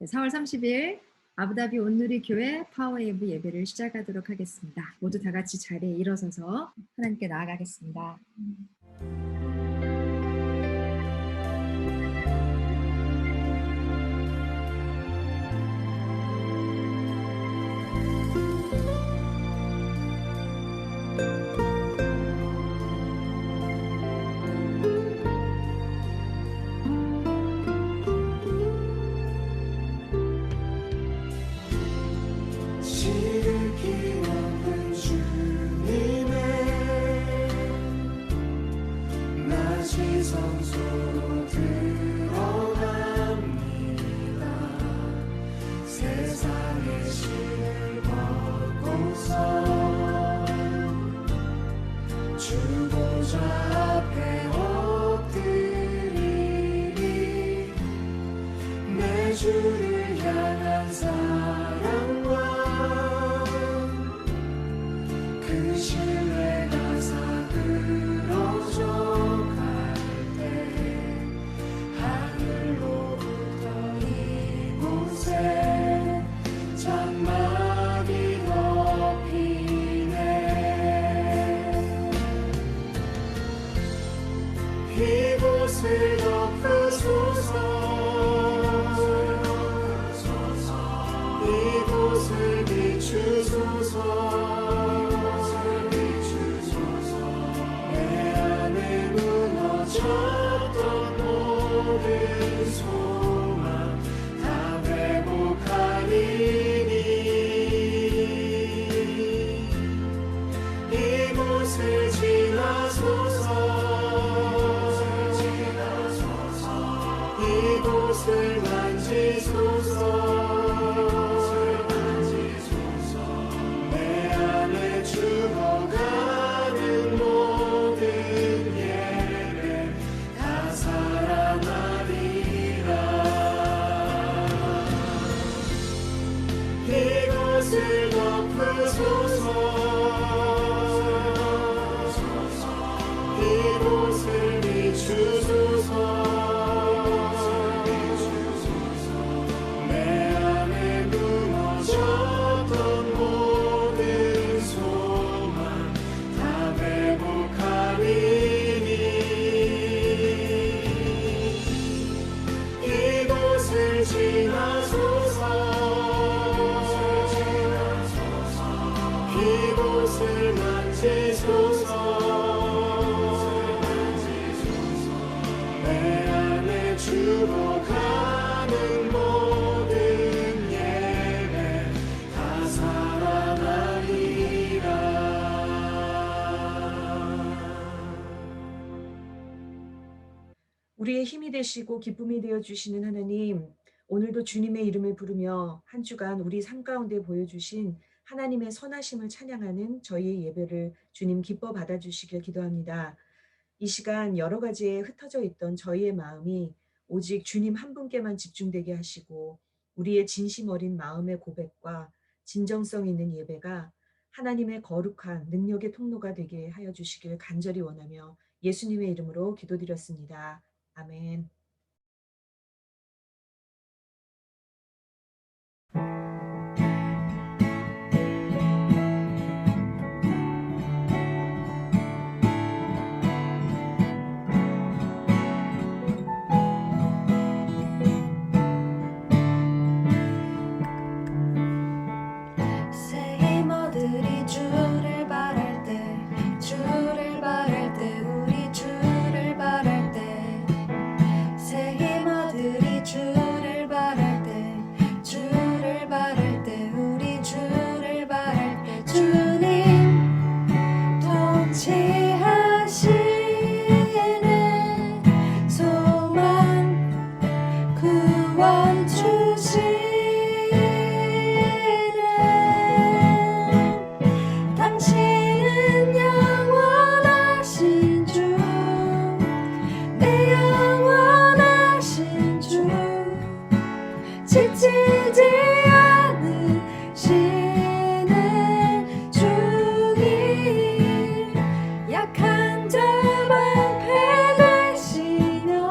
4월 30일 아부다비 온누리 교회 파워웨이브 예배를 시작하도록 하겠습니다. 모두 다 같이 자리에 일어서서 하나님께 나아가겠습니다. 주를 향한 사랑과 그 신뢰가 사그러져 갈 때 하늘로부터 이곳에 장막이 덮이네. 이곳을 덮으소서. 이곳을 비추소서. 내 안에 무너졌던 모든 소망 다 회복하리니. 이곳을 지나소서. 이곳을 만지소서. 죽어가는 모든 예배 다 살아나리라. 이곳을 덮으소서. 이곳을 비추소서. 내 안에 무너졌던 모든 소망 다 회복하리니. 이곳을 지나소서. 이곳을 만지소서. 내 안에 죽어가는 모든 예배 다 살아나리라. 우리의 힘이 되시고 기쁨이 되어주시는 하나님, 오늘도 주님의 이름을 부르며 한 주간 우리 삶 가운데 보여주신 하나님의 선하심을 찬양하는 저희의 예배를 주님 기뻐 받아주시길 기도합니다. 이 시간 여러 가지에 흩어져 있던 저희의 마음이 오직 주님 한 분께만 집중되게 하시고 우리의 진심 어린 마음의 고백과 진정성 있는 예배가 하나님의 거룩한 능력의 통로가 되게 하여 주시길 간절히 원하며 예수님의 이름으로 기도드렸습니다. 아멘. 새 힘어들이 주를 바랄 때 우리 주를 바랄 때 새 힘어들이 주를 바랄 때 우리 주를 바랄 때 주님 통치하시는 소망 구원 주시는 당신은 영원하신 주, 내 영원하신 주, 지치지 않으시는 주님, 약한 자 방패 되시며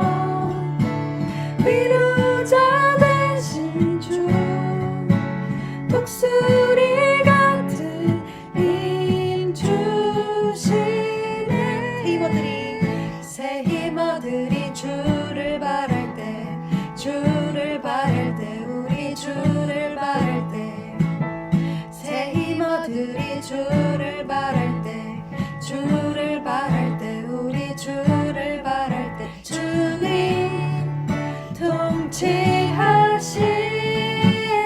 위로자 되신 주, 주를 바랄 때 주를 바랄 때 우리 주를 바랄 때 주님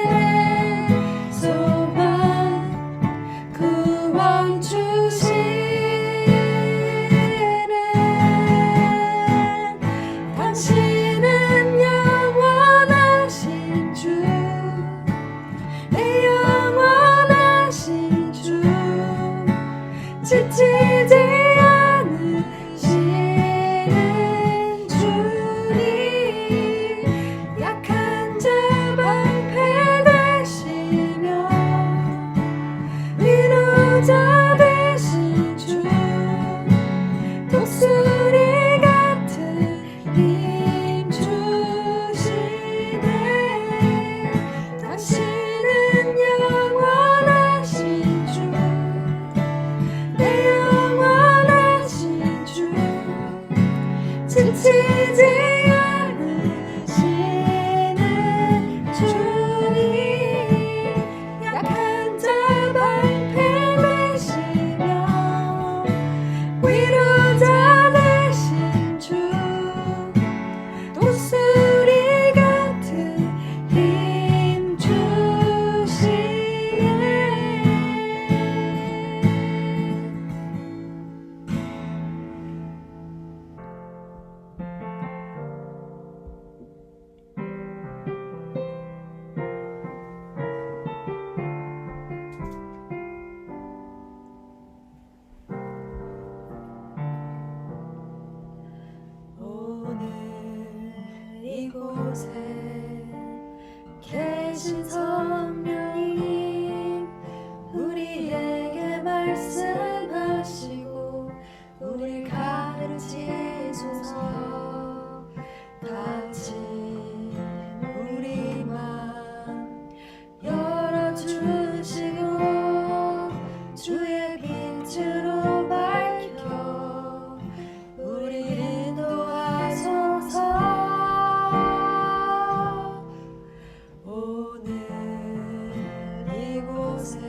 통치하시네 소망 구원 주시네 당신은 영원하신 주 내 영원하신 주 지치지 않으시는 주님 약한 자 방패 되시며 위로자 되신 주 독수리 같은 힘 주시네 당신은 영원하신 주 내 영원하신 주 지치지 않으시는 주님 약한 자 방패 되시며 위로자 되신 주 독수리 같은 힘 주시네 오늘 이곳에 계신 성령님 우리에게 말씀하시고 우릴 가르치소서 다친 우리 맘 열어주시고 주의 빛으로 밝혀 우리 인도하소서 오늘 이곳에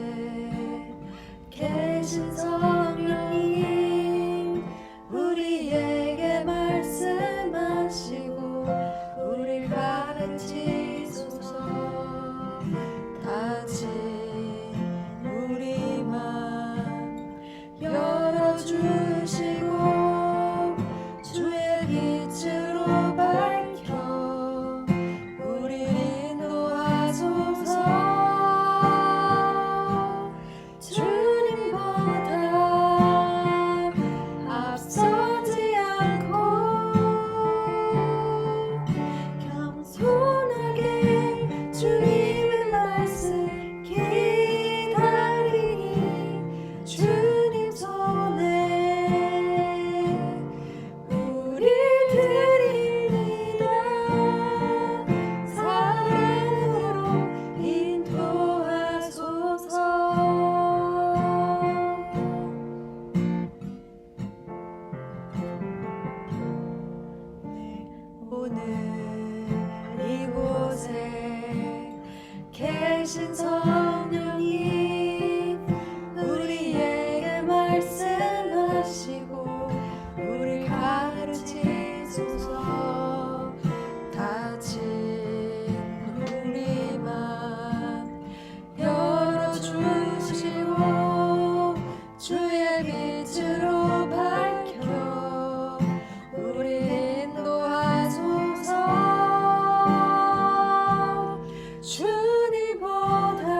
계신 성령님 우리에게 말씀하시고 우릴 가르치소서 다친 우리 맘 열어주시고 주의 빛으로 밝혀 우릴 인도하소서 주님보다 앞서지 않고 겸손하게 주님의 말씀 기다리니 주님 손에 우리 드립니다 사랑으로 인도하소서 오늘 이곳에 계신 성령님 우리에게 말씀하시고 우릴 가르치소서 다친 우리 맘 열어주시고 주의 빛으로 밝혀 우리 인도하소서 주님보다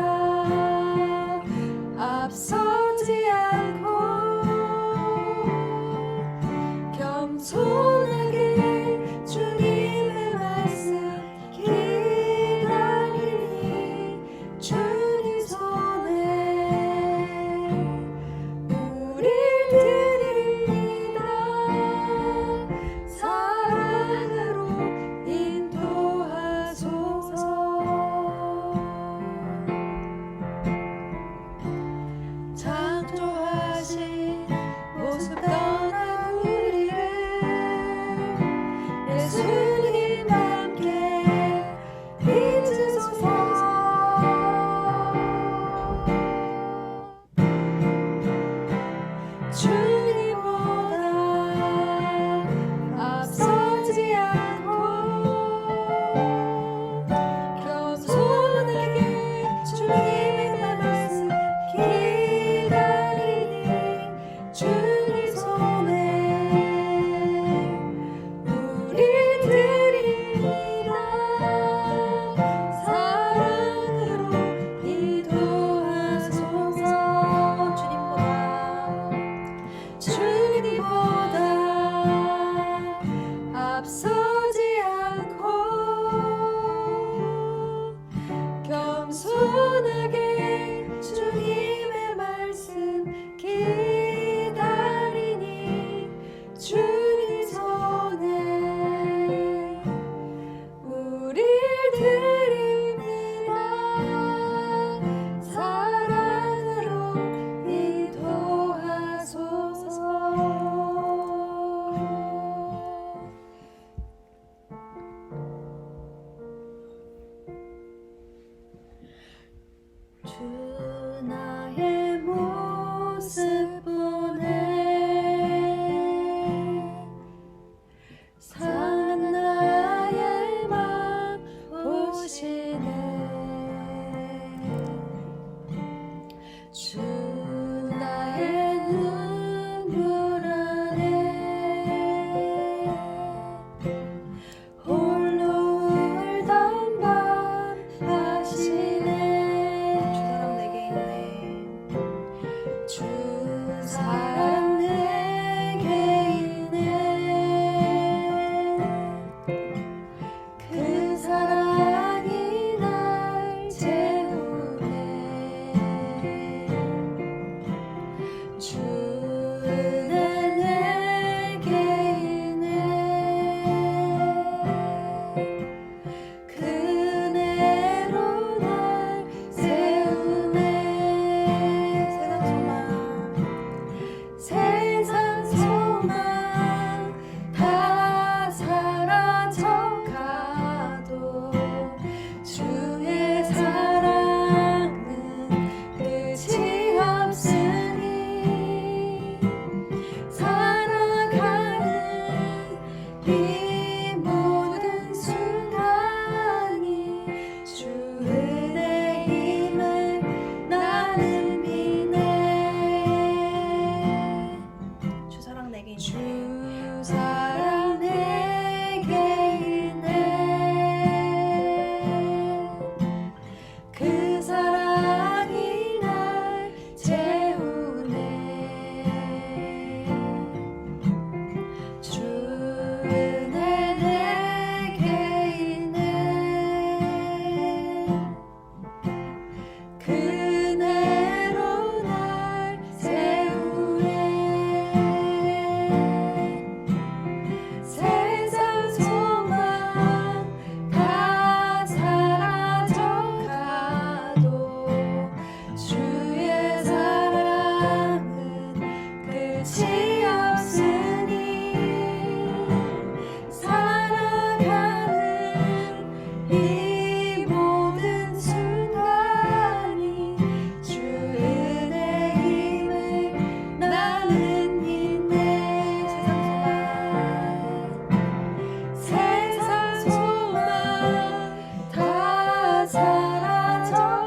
사라져가도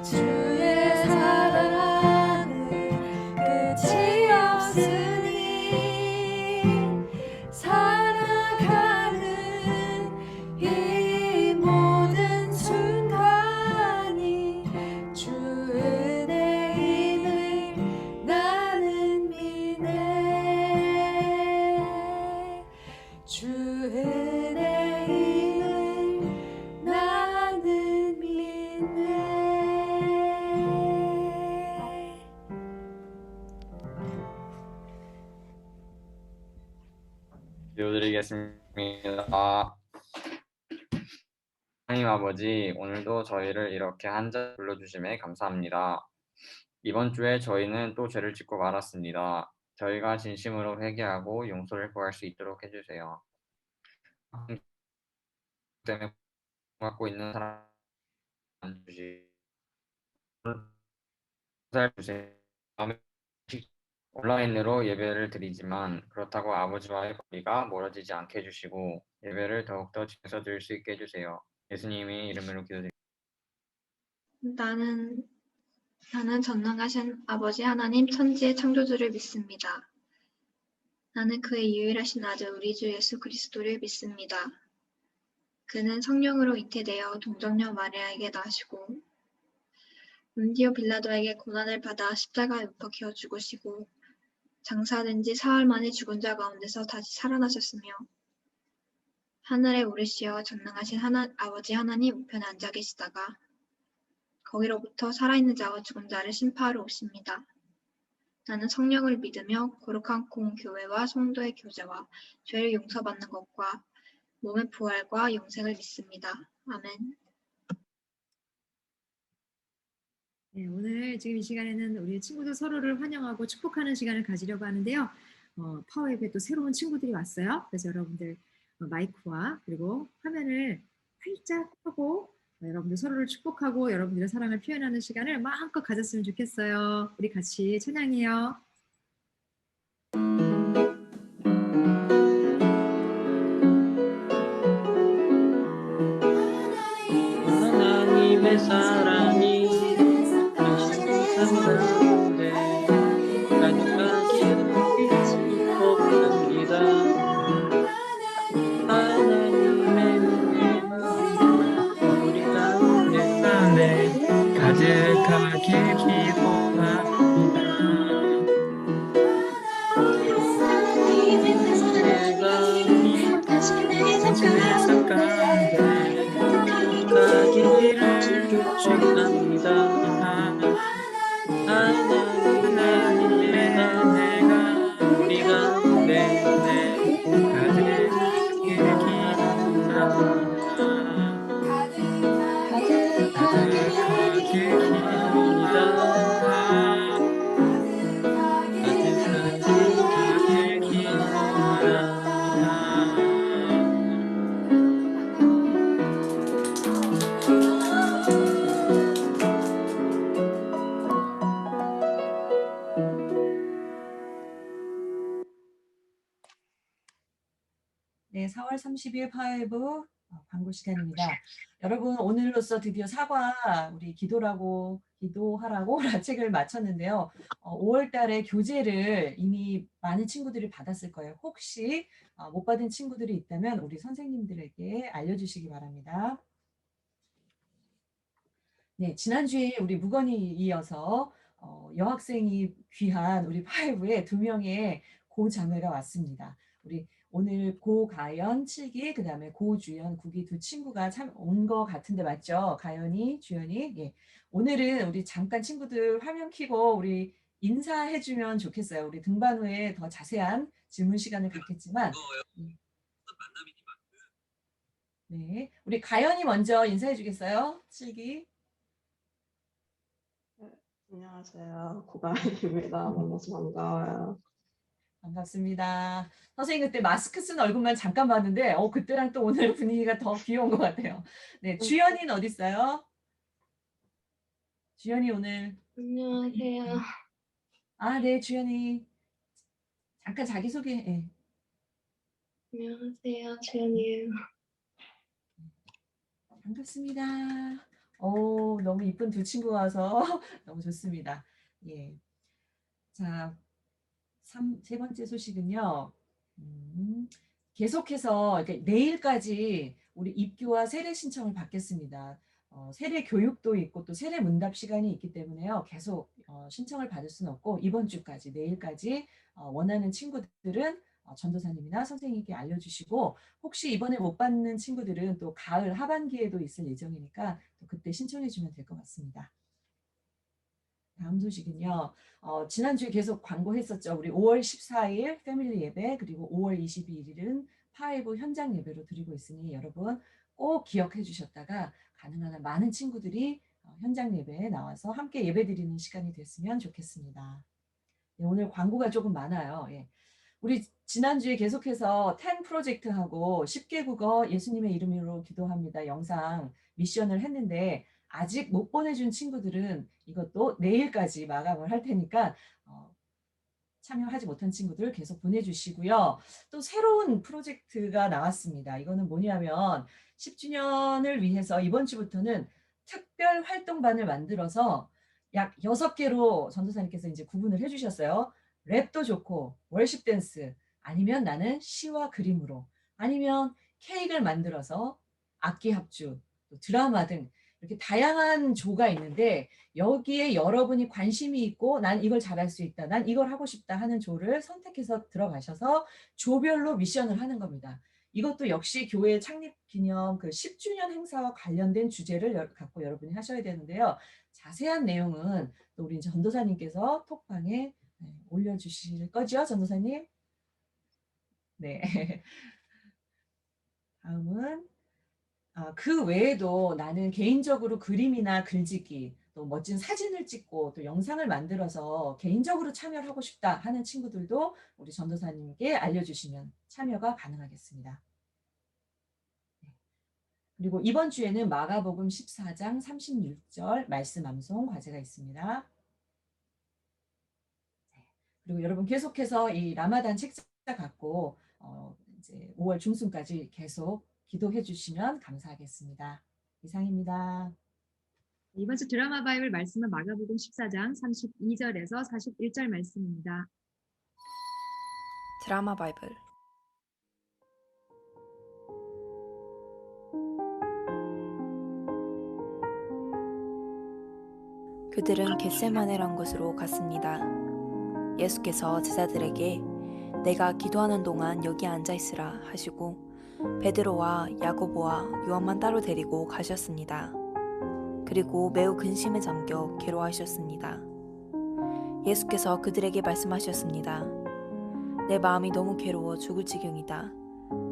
주의 사랑은 끝이 없으니 살아가는 이 모든 순간이 주 은혜임을 나는 믿네. 주 은혜임을 나는 믿네. 기도드리겠습니다. 하나님 아버지, 오늘도 저희를 이렇게 한 자리 불러주심에 감사합니다. 이번 주에 저희는 또 죄를 짓고 말았습니다. 저희가 진심으로 회개하고 용서를 구할 수 있도록 해주세요. 하나님 때문에 갖고 있는 사람 주시고 주세요. 온라인으로 예배를 드리지만 그렇다고 아버지와의 거리가 멀어지지 않게 해주시고 예배를 더욱더 집에서 드릴 수 있게 해주세요. 예수님의 이름으로 기도드립니다. 나는 전능하신 아버지 하나님 천지의 창조주를 믿습니다. 나는 그의 유일하신 아들 우리 주 예수 그리스도를 믿습니다. 그는 성령으로 잉태되어 동정녀 마리아에게 나시고 본디오 빌라도에게 고난을 받아 십자가에 못 박혀 죽으시고 장사된 지 사흘 만에 죽은 자 가운데서 다시 살아나셨으며 하늘에 오르시어 전능하신 아버지 하나님 우편에 앉아 계시다가 거기로부터 살아있는 자와 죽은 자를 심파하러 오십니다. 나는 성령을 믿으며 거룩한 공교회와 성도의 교제와 죄를 용서받는 것과 몸의 부활과 영생을 믿습니다. 아멘. 네, 오늘 지금 이 시간에는 우리 친구들 서로를 환영하고 축복하는 시간을 가지려고 하는데요. 파워앱에 또 새로운 친구들이 왔어요. 그래서 여러분들 마이크와 그리고 화면을 활짝 펴고 여러분들 서로를 축복하고 여러분들의 사랑을 표현하는 시간을 마음껏 가졌으면 좋겠어요. 우리 같이 찬양해요. 하나님의 사랑이 가운데 가득하기를 기도합니다. 하나님의 은혜가 우리 가운데 가득하게 기도합니다. 세상 가운데 가기를 축복합니다. 하나님의 은혜가 우리 가운데 가득하게 기도합니다. 가득하게 기도합니다. 가득하게 기도합니다. 네, 4월 30일 파이브 광고 시간입니다. 여러분 오늘로써 드디어 우리 기도하라고 책을 마쳤는데요. 5월 달에 교재를 이미 많은 친구들이 받았을 거예요. 혹시 못 받은 친구들이 있다면 우리 선생님들에게 알려주시기 바랍니다. 네, 지난주에 우리 무건이 이어서 여학생이 귀한 우리 파이브에 2명의 고자매가 왔습니다. 우리 오늘 고가연 7기, 그 다음에 고주연 9기 두 친구가 참 온 것 같은데 맞죠? 가연이, 주연이. 예. 오늘은 우리 잠깐 친구들 화면 켜고 우리 인사해주면 좋겠어요. 우리 등반 후에 더 자세한 질문 시간을 갖겠지만. 네, 우리 가연이 먼저 인사해 주겠어요? 7기. 안녕하세요. 고가인입니다. 만나서 반가워요. 반갑습니다. 선생님 그때 마스크 쓴 얼굴만 잠깐 봤는데 그때랑 또 오늘 분위기가 더 귀여운 것 같아요. 네, 주연이는 어디 있어요? 주연이 오늘. 안녕하세요. 아, 네, 주연이. 잠깐 자기소개. 네. 안녕하세요. 주연이에요. 반갑습니다. 너무 이쁜 두 친구 와서 너무 좋습니다. 예. 자, 세 번째 소식은요. 계속해서 내일까지 우리 입교와 세례 신청을 받겠습니다. 세례 교육도 있고 또 세례 문답 시간이 있기 때문에요. 계속 신청을 받을 수는 없고 이번 주까지 내일까지 원하는 친구들은 전도사님이나 선생님께 알려주시고 혹시 이번에 못 받는 친구들은 또 가을 하반기에도 있을 예정이니까 또 그때 신청해 주면 될 것 같습니다. 다음 소식은요. 지난주에 계속 광고했었죠. 우리 5월 14일 패밀리 예배 그리고 5월 22일은 파이브 현장 예배로 드리고 있으니 여러분 꼭 기억해 주셨다가 가능한 한 많은 친구들이 현장 예배에 나와서 함께 예배 드리는 시간이 됐으면 좋겠습니다. 네, 오늘 광고가 조금 많아요. 예. 우리 지난주에 계속해서 10 프로젝트하고 10개 국어 예수님의 이름으로 기도합니다. 영상 미션을 했는데 아직 못 보내준 친구들은 이것도 내일까지 마감을 할 테니까 참여하지 못한 친구들 계속 보내주시고요. 또 새로운 프로젝트가 나왔습니다. 이거는 뭐냐면 10주년을 위해서 이번 주부터는 특별 활동반을 만들어서 약 6개로 전도사님께서 이제 구분을 해주셨어요. 랩도 좋고 월십 댄스 아니면 나는 시와 그림으로 아니면 케이크를 만들어서 악기 합주 또 드라마 등 이렇게 다양한 조가 있는데 여기에 여러분이 관심이 있고 난 이걸 잘할 수 있다. 난 이걸 하고 싶다 하는 조를 선택해서 들어가셔서 조별로 미션을 하는 겁니다. 이것도 역시 교회 창립 기념 그 10주년 행사와 관련된 주제를 갖고 여러분이 하셔야 되는데요. 자세한 내용은 또 우리 전도사님께서 톡방에 올려주실 거죠, 전도사님? 네. 다음은 그 외에도 나는 개인적으로 그림이나 글짓기, 또 멋진 사진을 찍고 또 영상을 만들어서 개인적으로 참여를 하고 싶다 하는 친구들도 우리 전도사님께 알려주시면 참여가 가능하겠습니다. 네. 그리고 이번 주에는 마가복음 14장 36절 말씀 암송 과제가 있습니다. 네. 그리고 여러분 계속해서 이 라마단 책자 갖고 이제 5월 중순까지 계속 기도해 주시면 감사하겠습니다. 이상입니다. 이번 주 드라마 바이블 말씀은 마가복음 14장 32절에서 41절 말씀입니다. 드라마 바이블 그들은 겟세마네란 곳으로 갔습니다. 예수께서 제자들에게 내가 기도하는 동안 여기 앉아 있으라 하시고 베드로와 야고보와 요한만 따로 데리고 가셨습니다. 그리고 매우 근심에 잠겨 괴로워하셨습니다. 예수께서 그들에게 말씀하셨습니다. 내 마음이 너무 괴로워 죽을 지경이다.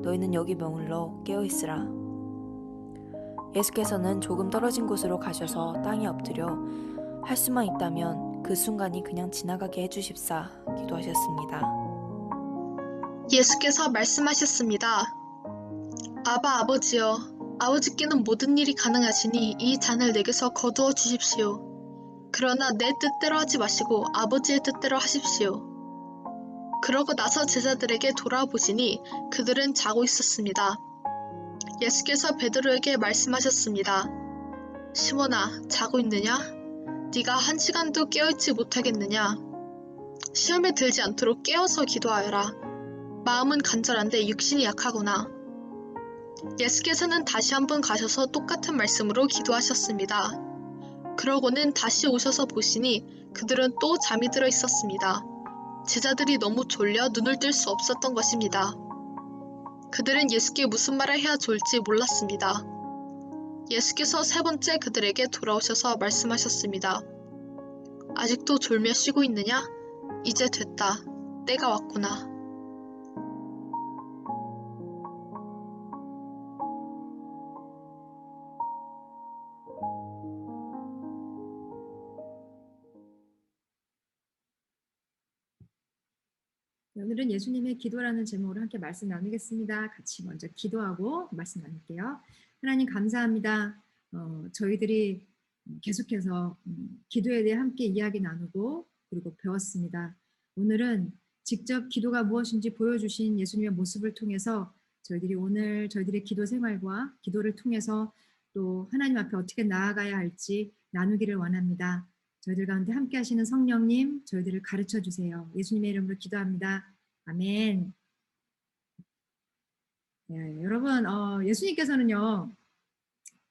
너희는 여기 머물러 깨어있으라. 예수께서는 조금 떨어진 곳으로 가셔서 땅에 엎드려 할 수만 있다면 그 순간이 그냥 지나가게 해주십사 기도하셨습니다. 예수께서 말씀하셨습니다. 아바 아버지여, 아버지께는 모든 일이 가능하시니 이 잔을 내게서 거두어 주십시오. 그러나 내 뜻대로 하지 마시고 아버지의 뜻대로 하십시오. 그러고 나서 제자들에게 돌아보시니 그들은 자고 있었습니다. 예수께서 베드로에게 말씀하셨습니다. 시몬아, 자고 있느냐? 네가 1시간도 깨어있지 못하겠느냐? 시험에 들지 않도록 깨어서 기도하여라. 마음은 간절한데 육신이 약하구나. 예수께서는 다시 한번 가셔서 똑같은 말씀으로 기도하셨습니다. 그러고는 다시 오셔서 보시니 그들은 또 잠이 들어 있었습니다. 제자들이 너무 졸려 눈을 뜰 수 없었던 것입니다. 그들은 예수께 무슨 말을 해야 좋을지 몰랐습니다. 예수께서 세 번째 그들에게 돌아오셔서 말씀하셨습니다. 아직도 졸며 쉬고 있느냐? 이제 됐다. 때가 왔구나. 오늘은 예수님의 기도라는 제목으로 함께 말씀 나누겠습니다. 같이 먼저 기도하고 말씀 나눌게요. 하나님 감사합니다. 저희들이 계속해서 기도에 대해 함께 이야기 나누고 그리고 배웠습니다. 오늘은 직접 기도가 무엇인지 보여주신 예수님의 모습을 통해서 저희들이 오늘 저희들의 기도 생활과 기도를 통해서 또 하나님 앞에 어떻게 나아가야 할지 나누기를 원합니다. 저희들 가운데 함께 하시는 성령님, 저희들을 가르쳐 주세요. 예수님의 이름으로 기도합니다. 아멘. 네, 여러분, 예수님께서는요,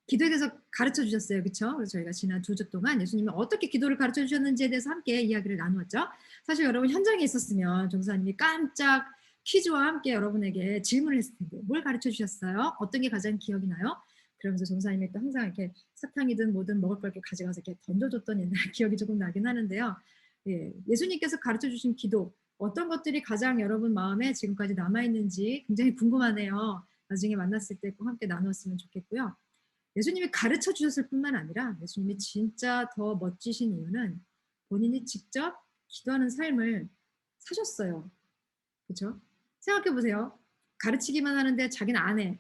기도에 대해서 가르쳐 주셨어요. 그렇죠? 그래서 저희가 지난 2주 동안 예수님이 어떻게 기도를 가르쳐 주셨는지에 대해서 함께 이야기를 나누었죠. 사실 여러분 현장에 있었으면 종사님이 깜짝 퀴즈와 함께 여러분에게 질문을 했을 텐데 뭘 가르쳐 주셨어요? 어떤 게 가장 기억이 나요? 그러면서 종사님이 또 항상 이렇게 사탕이든 뭐든 먹을 걸 이렇게 가져가서 이렇게 던져줬던 옛날 기억이 조금 나긴 하는데요. 예, 예수님께서 가르쳐 주신 기도 어떤 것들이 가장 여러분 마음에 지금까지 남아있는지 굉장히 궁금하네요. 나중에 만났을 때 꼭 함께 나누었으면 좋겠고요. 예수님이 가르쳐 주셨을 뿐만 아니라 예수님이 진짜 더 멋지신 이유는 본인이 직접 기도하는 삶을 사셨어요. 그렇죠? 생각해 보세요. 가르치기만 하는데 자기는 안 해.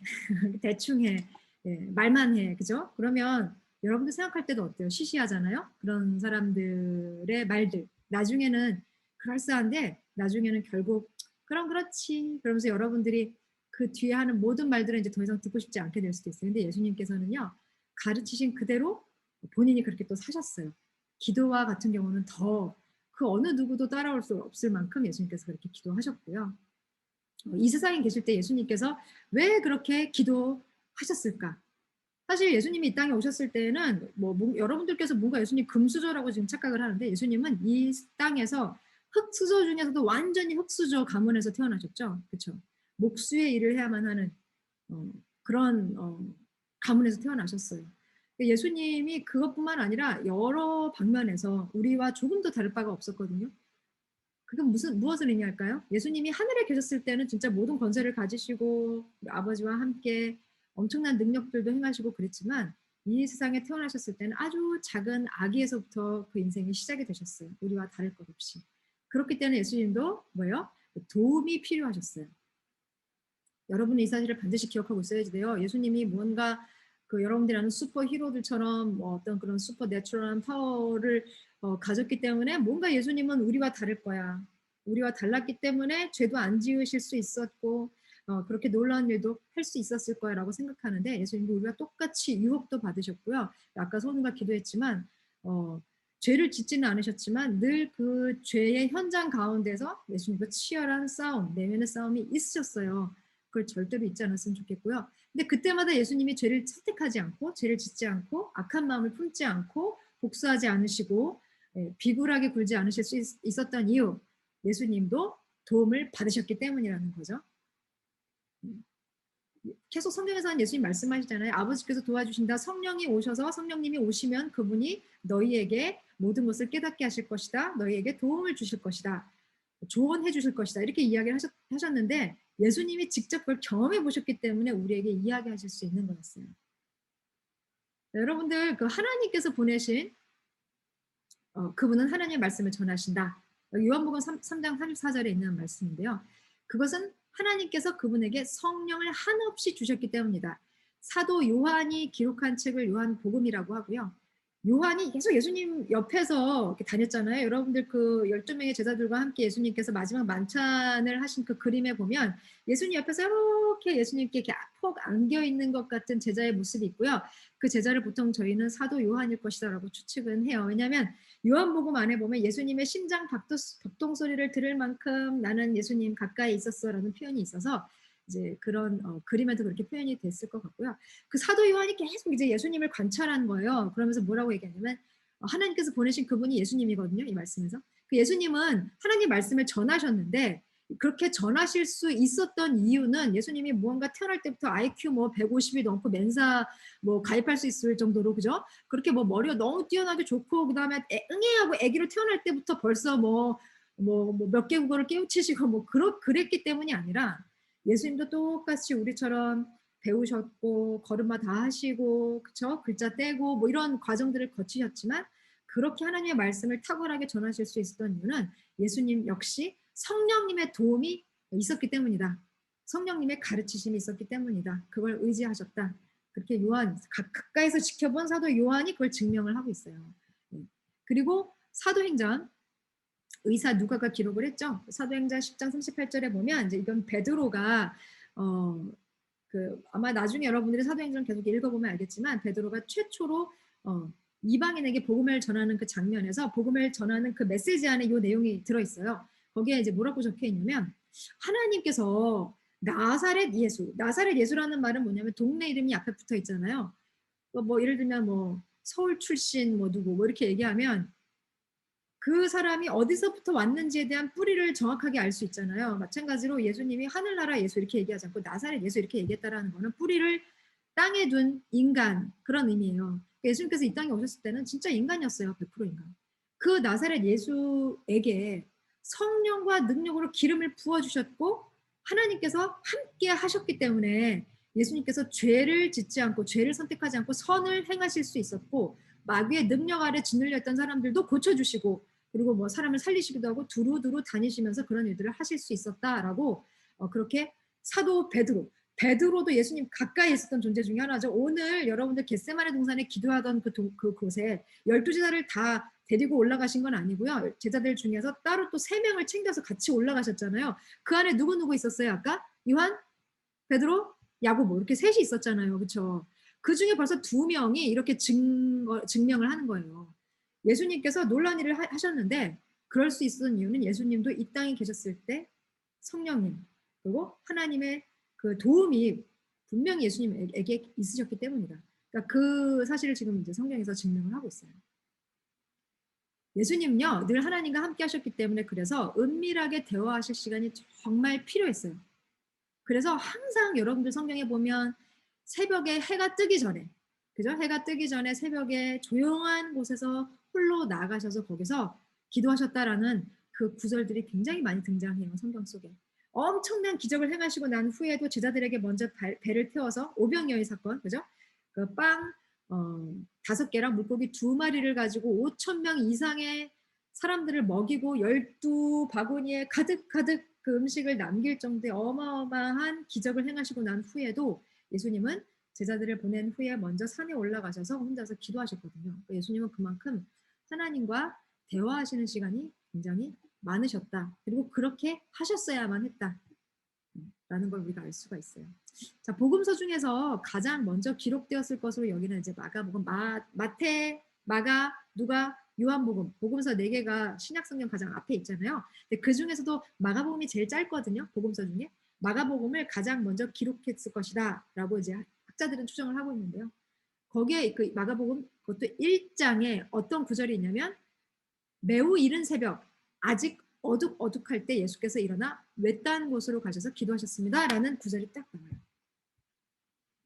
대충 해. 예, 말만 해. 그죠? 그러면 여러분들 생각할 때도 어때요? 시시하잖아요? 그런 사람들의 말들. 나중에는 그럴싸한데 나중에는 결국 그럼 그렇지. 그러면서 여러분들이 그 뒤에 하는 모든 말들은 이제 더 이상 듣고 싶지 않게 될 수도 있어요. 근데 예수님께서는요. 가르치신 그대로 본인이 그렇게 또 사셨어요. 기도와 같은 경우는 더 그 어느 누구도 따라올 수 없을 만큼 예수님께서 그렇게 기도하셨고요. 이 세상에 계실 때 예수님께서 왜 그렇게 기도하셨을까? 사실 예수님이 이 땅에 오셨을 때는 여러분들께서 뭔가 예수님 금수저라고 지금 착각을 하는데 예수님은 이 땅에서 흙수저 중에서도 완전히 흙수저 가문에서 태어나셨죠. 그렇죠? 목수의 일을 해야만 하는 그런 가문에서 태어나셨어요. 예수님이 그것뿐만 아니라 여러 방면에서 우리와 조금 더 다를 바가 없었거든요. 그건 무엇을 의미할까요? 예수님이 하늘에 계셨을 때는 진짜 모든 권세를 가지시고 아버지와 함께 엄청난 능력들도 행하시고 그랬지만 이 세상에 태어나셨을 때는 아주 작은 아기에서부터 그 인생이 시작이 되셨어요. 우리와 다를 것 없이. 그렇기 때문에 예수님도 뭐예요? 도움이 필요하셨어요. 여러분은 이 사실을 반드시 기억하고 있어야지 돼요. 예수님이 뭔가 그 여러분들이 아는 슈퍼 히로들처럼 뭐 어떤 그런 슈퍼 내추럴한 파워를 가졌기 때문에 뭔가 예수님은 우리와 다를 거야. 우리와 달랐기 때문에 죄도 안 지으실 수 있었고 그렇게 놀라운 일도 할 수 있었을 거야라고 생각하는데 예수님도 우리와 똑같이 유혹도 받으셨고요. 아까 소은과 기도했지만 죄를 짓지는 않으셨지만 늘 그 죄의 현장 가운데서 예수님과 치열한 싸움, 내면의 싸움이 있으셨어요. 그걸 절대로 잊지 않았으면 좋겠고요. 근데 그때마다 예수님이 죄를 선택하지 않고 죄를 짓지 않고 악한 마음을 품지 않고 복수하지 않으시고 비굴하게 굴지 않으실 수 있었던 이유 예수님도 도움을 받으셨기 때문이라는 거죠. 계속 성경에서는 예수님 말씀하시잖아요. 아버지께서 도와주신다. 성령이 오셔서 성령님이 오시면 그분이 너희에게 모든 것을 깨닫게 하실 것이다. 너희에게 도움을 주실 것이다. 조언해 주실 것이다. 이렇게 이야기를 하셨는데 예수님이 직접 그걸 경험해 보셨기 때문에 우리에게 이야기하실 수 있는 거였어요. 여러분들 그 하나님께서 보내신 그분은 하나님의 말씀을 전하신다. 요한복음 3장 34절에 있는 말씀인데요. 그것은 하나님께서 그분에게 성령을 한없이 주셨기 때문이다. 사도 요한이 기록한 책을 요한복음이라고 하고요. 요한이 계속 예수님 옆에서 이렇게 다녔잖아요. 여러분들 그 12명의 제자들과 함께 예수님께서 마지막 만찬을 하신 그 그림에 보면 예수님 옆에서 이렇게 예수님께 이렇게 폭 안겨 있는 것 같은 제자의 모습이 있고요. 그 제자를 보통 저희는 사도 요한일 것이다라고 추측은 해요. 왜냐하면 요한복음 안에 보면 예수님의 심장 박동 소리를 들을 만큼 나는 예수님 가까이 있었어라는 표현이 있어서 이제 그런 그림에도 그렇게 표현이 됐을 것 같고요. 그 사도 요한이 계속 이제 예수님을 관찰한 거예요. 그러면서 뭐라고 얘기하냐면 하나님께서 보내신 그분이 예수님이거든요. 이 말씀에서. 그 예수님은 하나님 말씀을 전하셨는데 그렇게 전하실 수 있었던 이유는 예수님이 무언가 태어날 때부터 IQ 뭐 150이 넘고 멘사 뭐 가입할 수 있을 정도로 그죠? 그렇게 뭐 머리가 너무 뛰어나게 좋고 그다음에 응애하고 아기로 태어날 때부터 벌써 몇 개 국어를 깨우치시고 뭐 그랬기 때문이 아니라 예수님도 똑같이 우리처럼 배우셨고 걸음마 다 하시고 그쵸? 글자 떼고 뭐 이런 과정들을 거치셨지만 그렇게 하나님의 말씀을 탁월하게 전하실 수 있었던 이유는 예수님 역시 성령님의 도움이 있었기 때문이다. 성령님의 가르치심이 있었기 때문이다. 그걸 의지하셨다. 그렇게 요한 가까이서 지켜본 사도 요한이 그걸 증명을 하고 있어요. 그리고 사도행전 의사 누가가 기록을 했죠. 사도행전 10장 38절에 보면 이제 이건 베드로가 아마 나중에 여러분들이 사도행전 계속 읽어보면 알겠지만 베드로가 최초로 이방인에게 복음을 전하는 그 장면에서 복음을 전하는 그 메시지 안에 이 내용이 들어있어요. 거기에 이제 뭐라고 적혀 있냐면 하나님께서 나사렛 예수라는 말은 뭐냐면 동네 이름이 앞에 붙어 있잖아요. 뭐 예를 들면 뭐 서울 출신 뭐 누구 뭐 이렇게 얘기하면 그 사람이 어디서부터 왔는지에 대한 뿌리를 정확하게 알 수 있잖아요. 마찬가지로 예수님이 하늘나라 예수 이렇게 얘기하지 않고 나사렛 예수 이렇게 얘기했다라는 거는 뿌리를 땅에 둔 인간 그런 의미예요. 예수님께서 이 땅에 오셨을 때는 진짜 인간이었어요. 100% 인간. 그 나사렛 예수에게 성령과 능력으로 기름을 부어주셨고 하나님께서 함께 하셨기 때문에 예수님께서 죄를 짓지 않고 죄를 선택하지 않고 선을 행하실 수 있었고 마귀의 능력 아래 짓눌려 있던 사람들도 고쳐주시고 그리고 뭐 사람을 살리시기도 하고 두루두루 다니시면서 그런 일들을 하실 수 있었다라고 그렇게 사도 베드로도 예수님 가까이 있었던 존재 중에 하나죠. 오늘 여러분들 겟세마네 동산에 기도하던 그곳에 12제자를 다 데리고 올라가신 건 아니고요. 제자들 중에서 따로 또 3명을 챙겨서 같이 올라가셨잖아요. 그 안에 누구 있었어요? 아까 요한, 베드로, 야고보 이렇게 셋이 있었잖아요. 그렇죠? 그 중에 벌써 2명이 이렇게 증명을 하는 거예요. 예수님께서 놀라운 일을 하셨는데 그럴 수 있었던 이유는 예수님도 이 땅에 계셨을 때 성령님 그리고 하나님의 그 도움이 분명히 예수님에게 있으셨기 때문이다. 그러니까 그 사실을 지금 이제 성경에서 증명을 하고 있어요. 예수님은요 늘 하나님과 함께 하셨기 때문에 그래서 은밀하게 대화하실 시간이 정말 필요했어요. 그래서 항상 여러분들 성경에 보면 새벽에 해가 뜨기 전에 그죠? 해가 뜨기 전에 새벽에 조용한 곳에서 홀로 나가셔서 거기서 기도하셨다라는 그 구절들이 굉장히 많이 등장해요. 성경 속에. 엄청난 기적을 행하시고 난 후에도 제자들에게 먼저 배를 태워서 오병이어의 사건, 그죠? 그 빵 5개랑 물고기 2마리를 가지고 5,000명 이상의 사람들을 먹이고 12바구니에 가득가득 그 음식을 남길 정도의 어마어마한 기적을 행하시고 난 후에도 예수님은 제자들을 보낸 후에 먼저 산에 올라가셔서 혼자서 기도하셨거든요. 예수님은 그만큼 하나님과 대화하시는 시간이 굉장히 많으셨다. 그리고 그렇게 하셨어야만 했다. 라는 걸 우리가 알 수가 있어요. 자, 복음서 중에서 가장 먼저 기록되었을 것으로 여기는 이제 마가복음, 마태, 마가, 누가, 요한복음, 복음서 4개가 신약성경 가장 앞에 있잖아요. 근데 그 중에서도 마가복음이 제일 짧거든요. 복음서 중에. 마가복음을 가장 먼저 기록했을 것이다. 라고 이제 학자들은 추정을 하고 있는데요. 거기에 그 마가복음 그것도 1장에 어떤 구절이 있냐면 매우 이른 새벽 아직 어둑어둑할 때 예수께서 일어나 외딴 곳으로 가셔서 기도하셨습니다. 라는 구절이 딱 나와요.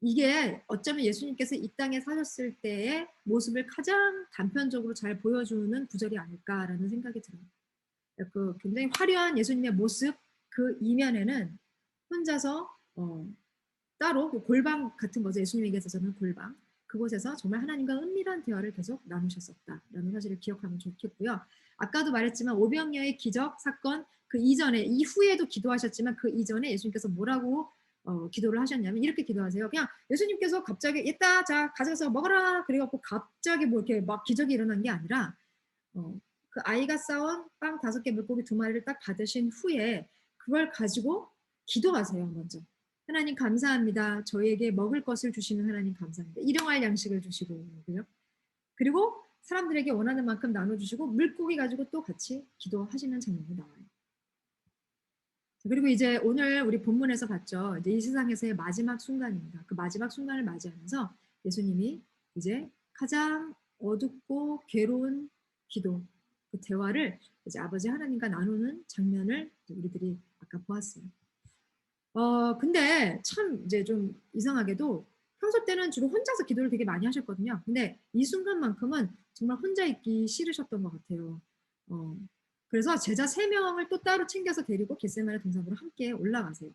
이게 어쩌면 예수님께서 이 땅에 사셨을 때의 모습을 가장 단편적으로 잘 보여주는 구절이 아닐까라는 생각이 들어요. 그 굉장히 화려한 예수님의 모습 그 이면에는 혼자서 따로 골방 같은 거죠. 예수님에게 있어서는 골방. 그곳에서 정말 하나님과 은밀한 대화를 계속 나누셨었다라는 사실을 기억하면 좋겠고요. 아까도 말했지만 오병이어의 기적 사건 그 이전에 이후에도 기도하셨지만 그 이전에 예수님께서 뭐라고 기도를 하셨냐면 이렇게 기도하세요. 그냥 예수님께서 갑자기 이따 자 가져서 먹어라 그래갖고 갑자기 뭐 이렇게 막 기적이 일어난 게 아니라 그 아이가 싸온 빵 5개 물고기 2마리를 딱 받으신 후에 그걸 가지고 기도하세요. 먼저. 하나님 감사합니다. 저희에게 먹을 것을 주시는 하나님 감사합니다. 일용할 양식을 주시고 그죠? 그리고 사람들에게 원하는 만큼 나눠주시고 물고기 가지고 또 같이 기도하시는 장면이 나와요. 그리고 이제 오늘 우리 본문에서 봤죠. 이제 이 세상에서의 마지막 순간입니다. 그 마지막 순간을 맞이하면서 예수님이 이제 가장 어둡고 괴로운 기도, 그 대화를 이제 아버지 하나님과 나누는 장면을 우리들이 아까 보았어요. 근데 참 이제 좀 이상하게도 평소 때는 주로 혼자서 기도를 되게 많이 하셨거든요. 근데 이 순간만큼은 정말 혼자 있기 싫으셨던 것 같아요. 그래서 제자 3명을 또 따로 챙겨서 데리고 겟세마네 동산으로 함께 올라가세요.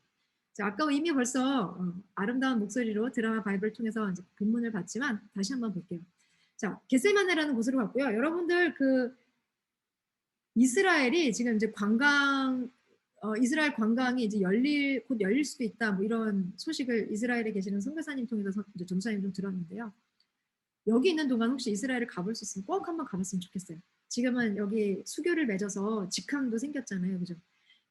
자, 아까 이미 벌써 아름다운 목소리로 드라마 바이블을 통해서 이제 본문을 봤지만 다시 한번 볼게요. 자, 겟세마네라는 곳으로 갔고요. 여러분들 그 이스라엘이 지금 이제 이스라엘 관광이 이제 곧 열릴 수도 있다. 뭐 이런 소식을 이스라엘에 계시는 선교사님 통해서 이제 전사님 좀 들었는데요. 여기 있는 동안 혹시 이스라엘을 가볼 수 있으면 꼭 한번 가봤으면 좋겠어요. 지금은 여기 수교를 맺어서 직항도 생겼잖아요, 그죠?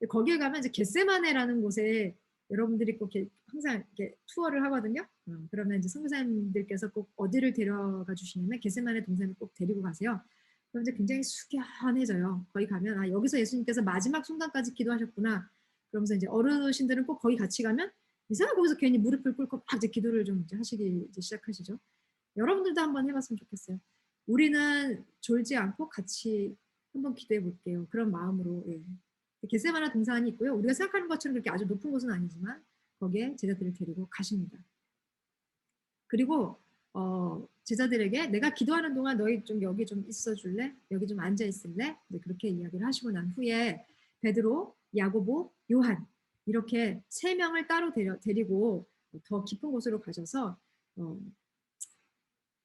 거기에 가면 이제 겟세마네라는 곳에 여러분들이 꼭 항상 이렇게 투어를 하거든요. 그러면 이제 선교사님들께서 꼭 어디를 데려가 주시냐면 겟세마네 동산을 꼭 데리고 가세요. 그럼 이제 굉장히 숙연해져요. 거기 가면 아 여기서 예수님께서 마지막 순간까지 기도하셨구나. 그러면서 이제 어르신들은 꼭 거기 같이 가면 이상하게 거기서 괜히 무릎을 꿇고 막 이제 기도를 좀 이제 하시기 이제 시작하시죠. 여러분들도 한번 해봤으면 좋겠어요. 우리는 졸지 않고 같이 한번 기도해 볼게요. 그런 마음으로. 예. 겟세마네 동산이 있고요. 우리가 생각하는 것처럼 그렇게 아주 높은 곳은 아니지만 거기에 제자들을 데리고 가십니다. 그리고 제자들에게 내가 기도하는 동안 너희 좀 여기 좀 있어 줄래? 여기 좀 앉아 있을래? 네, 그렇게 이야기를 하시고 난 후에 베드로, 야고보, 요한 이렇게 세 명을 따로 데리고 더 깊은 곳으로 가셔서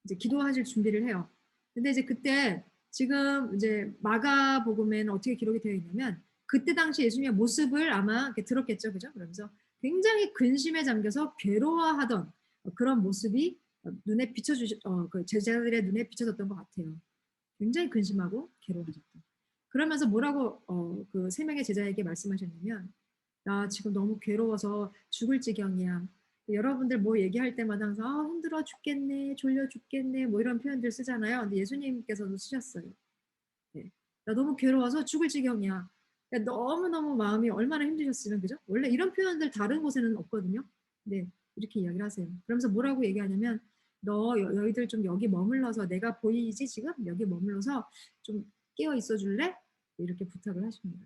이제 기도하실 준비를 해요. 근데 이제 그때 지금 이제 마가복음에는 어떻게 기록이 되어 있냐면 그때 당시 예수님의 모습을 아마 이렇게 들었겠죠, 그죠? 그러면서 굉장히 근심에 잠겨서 괴로워하던 그런 모습이 눈에 그 제자들의 눈에 비춰졌던 것 같아요. 굉장히 근심하고 괴로워하셨다. 그러면서 뭐라고 그 세 명의 제자에게 말씀하셨냐면 나 지금 너무 괴로워서 죽을 지경이야. 여러분들 뭐 얘기할 때마다 항상 아, 힘들어 죽겠네, 졸려 죽겠네 뭐 이런 표현들 쓰잖아요. 근데 예수님께서도 쓰셨어요. 네. 나 너무 괴로워서 죽을 지경이야. 그러니까 너무너무 마음이 얼마나 힘드셨으면 그죠? 원래 이런 표현들 다른 곳에는 없거든요. 네, 이렇게 이야기를 하세요. 그러면서 뭐라고 얘기하냐면 너희들 좀 여기 머물러서 내가 보이지 지금? 여기 머물러서 좀 깨어 있어 줄래? 이렇게 부탁을 하십니다.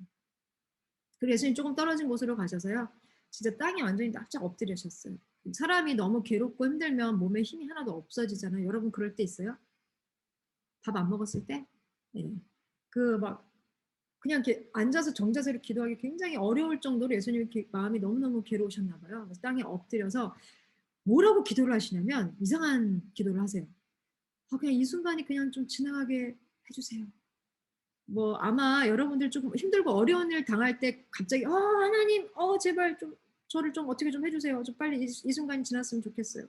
그리고 예수님 조금 떨어진 곳으로 가셔서요. 진짜 땅에 완전히 납작 엎드리셨어요. 사람이 너무 괴롭고 힘들면 몸에 힘이 하나도 없어지잖아요. 여러분 그럴 때 있어요? 밥 안 먹었을 때? 네. 그 막 그냥 이렇게 앉아서 정자세로 기도하기 굉장히 어려울 정도로 예수님 마음이 너무너무 괴로우셨나 봐요. 그래서 땅에 엎드려서 뭐라고 기도를 하시냐면 이상한 기도를 하세요. 그냥 이 순간이 그냥 좀 지나가게 해주세요. 뭐 아마 여러분들 조금 힘들고 어려운 일 당할 때 갑자기 하나님 제발 좀 저를 좀 어떻게 좀 해주세요. 좀 빨리 이 순간이 지났으면 좋겠어요.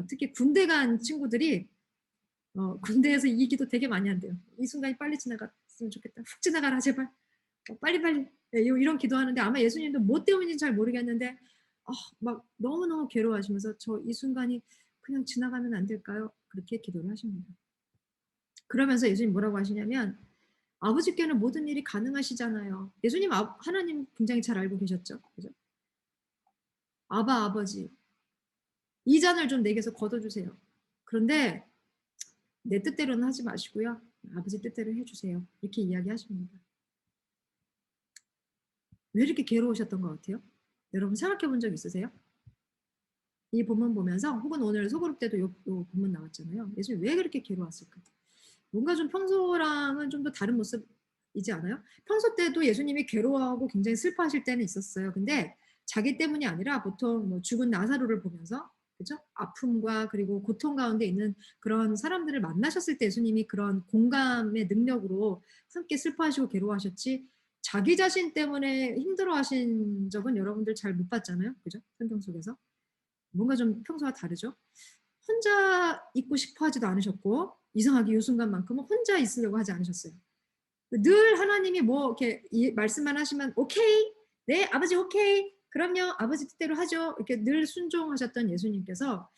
특히 군대 간 친구들이 군대에서 이 기도 되게 많이 한대요. 이 순간이 빨리 지나갔으면 좋겠다. 훅 지나가라 제발. 빨리빨리. 네, 이런 기도하는데 아마 예수님도 뭐 때문인지 잘 모르겠는데 막 너무너무 괴로워하시면서 저 이 순간이 그냥 지나가면 안 될까요? 그렇게 기도를 하십니다. 그러면서 예수님 뭐라고 하시냐면 아버지께는 모든 일이 가능하시잖아요. 예수님 하나님 굉장히 잘 알고 계셨죠. 그죠? 아버지 이 잔을 좀 내게서 걷어주세요. 그런데 내 뜻대로는 하지 마시고요. 아버지 뜻대로 해주세요. 이렇게 이야기하십니다. 왜 이렇게 괴로우셨던 것 같아요? 여러분 생각해 본 적 있으세요? 이 본문 보면서 혹은 오늘 소그룹 때도 요 본문 나왔잖아요. 예수님 왜 그렇게 괴로웠을까? 뭔가 좀 평소랑은 좀 더 다른 모습이지 않아요? 평소 때도 예수님이 괴로워하고 굉장히 슬퍼하실 때는 있었어요. 근데 자기 때문이 아니라 보통 뭐 죽은 나사로를 보면서 그죠? 아픔과 그리고 고통 가운데 있는 그런 사람들을 만나셨을 때 예수님이 그런 공감의 능력으로 함께 슬퍼하시고 괴로워하셨지 자기 자신 때문에 힘들어하신 적은 여러분들 잘 못 봤잖아요. 그죠? 성경 속에서. 뭔가 좀 평소와 다르죠? 혼자 있고 싶어 하지도 않으셨고 이상하게 이 순간만큼은 혼자 있으려고 하지 않으셨어요. 늘 하나님이 뭐 이렇게 말씀만 하시면 오케이, 네 아버지 오케이, 그럼요 아버지 뜻대로 하죠. 이렇게 늘 순종하셨던 예수님께서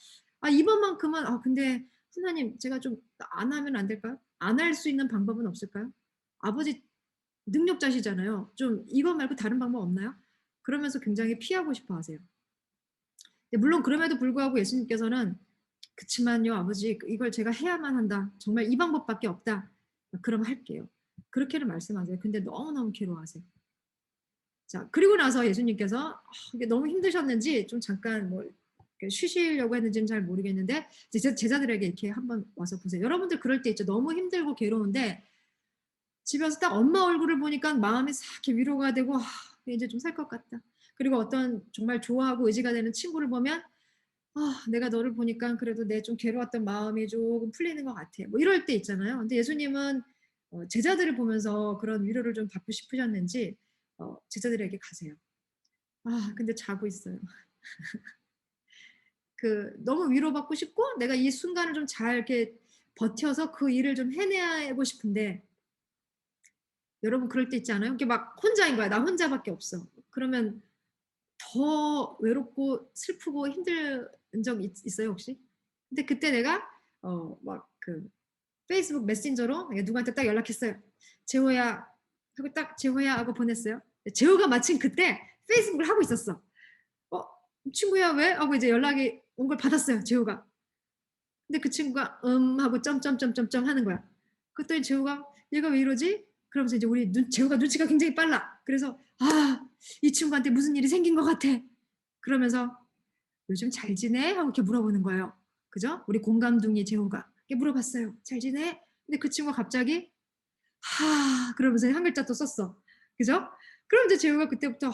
이번만큼은 근데 하나님 제가 좀 안 하면 안 될까요? 안 할 수 있는 방법은 없을까요? 아버지 능력자시잖아요. 좀 이거 말고 다른 방법 없나요? 그러면서 굉장히 피하고 싶어 하세요. 물론 그럼에도 불구하고 예수님께서는 그치만요 아버지 이걸 제가 해야만 한다. 정말 이 방법밖에 없다. 그럼 할게요. 그렇게는 말씀하세요. 근데 너무너무 괴로워하세요. 자 그리고 나서 예수님께서 이게 너무 힘드셨는지 좀 잠깐 뭐 쉬시려고 했는지는 잘 모르겠는데 제자들에게 이렇게 한번 와서 보세요. 여러분들 그럴 때 있죠. 너무 힘들고 괴로운데 집에 와서 딱 엄마 얼굴을 보니까 마음이 싹 이렇게 위로가 되고 이제 좀 살 것 같다. 그리고 어떤 정말 좋아하고 의지가 되는 친구를 보면 내가 너를 보니까 그래도 내 좀 괴로웠던 마음이 조금 풀리는 것 같아. 뭐 이럴 때 있잖아요. 근데 예수님은 제자들을 보면서 그런 위로를 좀 받고 싶으셨는지 제자들에게 가세요. 근데 자고 있어요. 너무 위로받고 싶고 내가 이 순간을 좀 잘 이렇게 버텨서 그 일을 좀 해내고 싶은데 여러분 그럴 때 있지 않아요? 이렇게 막 혼자인 거야. 나 혼자밖에 없어. 그러면 더 외롭고 슬프고 힘든 적 있어요 혹시? 근데 그때 내가 막 그 페이스북 메신저로 누구한테 딱 연락했어요. 재호야 하고 딱 재호야 하고 보냈어요. 재호가 마침 그때 페이스북을 하고 있었어. 어 친구야 왜? 하고 이제 연락이 온 걸 받았어요 재호가. 근데 그 친구가 하고 점점점점점 하는 거야. 그랬더니 재호가 얘가 왜 이러지? 그러면서 이제 우리 재호가 눈치가 굉장히 빨라. 그래서 이 친구한테 무슨 일이 생긴 것 같아. 그러면서 요즘 잘 지내? 하고 이렇게 물어보는 거예요. 그죠? 우리 공감둥이 재호가 이렇게 물어봤어요. 잘 지내? 근데 그 친구가 갑자기 그러면서 한 글자 또 썼어. 그죠? 그럼 이제 재호가 그때부터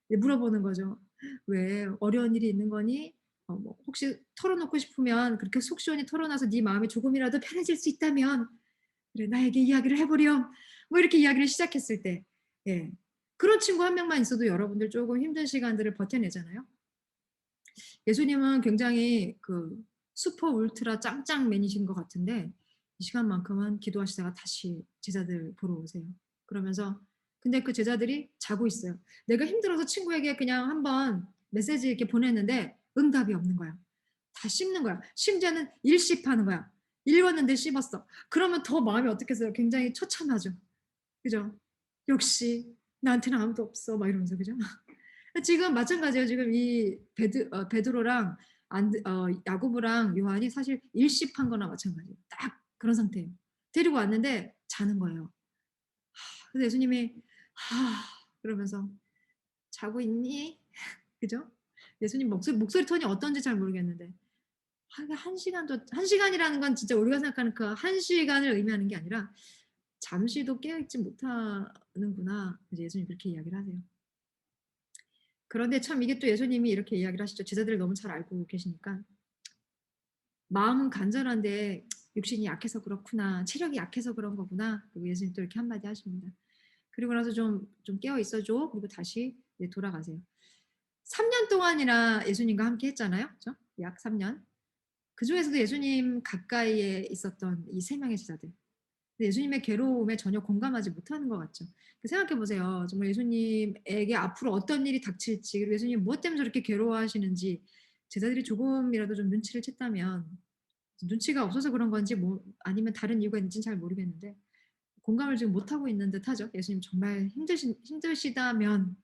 물어보는 거죠. 왜 어려운 일이 있는 거니? 뭐 혹시 털어놓고 싶으면 그렇게 속 시원히 털어놔서 네 마음이 조금이라도 편해질 수 있다면 그래 나에게 이야기를 해보렴. 뭐 이렇게 이야기를 시작했을 때, 예. 그런 친구 한 명만 있어도 여러분들 조금 힘든 시간들을 버텨내잖아요. 예수님은 굉장히 그 슈퍼 울트라 짱짱맨이신 것 같은데 이 시간만큼은 기도하시다가 다시 제자들 보러 오세요. 그러면서 근데 그 제자들이 자고 있어요. 내가 힘들어서 친구에게 그냥 한번 메시지 이렇게 보냈는데 응답이 없는 거야. 다 씹는 거야. 심지어는 일씹하는 거야. 읽었는데 씹었어. 그러면 더 마음이 어떻겠어요? 굉장히 처참하죠. 그죠? 역시 나한테는 아무도 없어. 막 이러면서 그죠? 지금 마찬가지예요. 지금 이 베드로랑 야고보랑 요한이 사실 일십한 거나 마찬가지예요. 딱 그런 상태예요. 데리고 왔는데 자는 거예요. 그래서 예수님이 그러면서 자고 있니? 그죠? 예수님 목소리 톤이 어떤지 잘 모르겠는데 한 시간도 한 시간이라는 건 진짜 우리가 생각하는 그 한 시간을 의미하는 게 아니라 잠시도 깨어있지 못하는구나. 이제 예수님 그렇게 이야기를 하세요. 그런데 참 이게 또 예수님이 이렇게 이야기를 하시죠. 제자들을 너무 잘 알고 계시니까 마음은 간절한데 육신이 약해서 그렇구나. 체력이 약해서 그런 거구나. 그리고 예수님 또 이렇게 한마디 하십니다. 그리고 나서 좀 깨어 있어줘. 그리고 다시 돌아가세요. 3년 동안이나 예수님과 함께 했잖아요. 그죠? 약 3년. 그 중에서도 예수님 가까이에 있었던 이 3명의 제자들. 예수님의 괴로움에 전혀 공감하지 못하는 것 같죠. 생각해 보세요. 정말 예수님에게 앞으로 어떤 일이 닥칠지, 그리고 예수님 무엇 때문에 저렇게 괴로워하시는지 제자들이 조금이라도 좀 눈치를 챘다면 눈치가 없어서 그런 건지 뭐 아니면 다른 이유가 있는지는 잘 모르겠는데 공감을 지금 못하고 있는 듯하죠. 예수님 정말 힘드시다면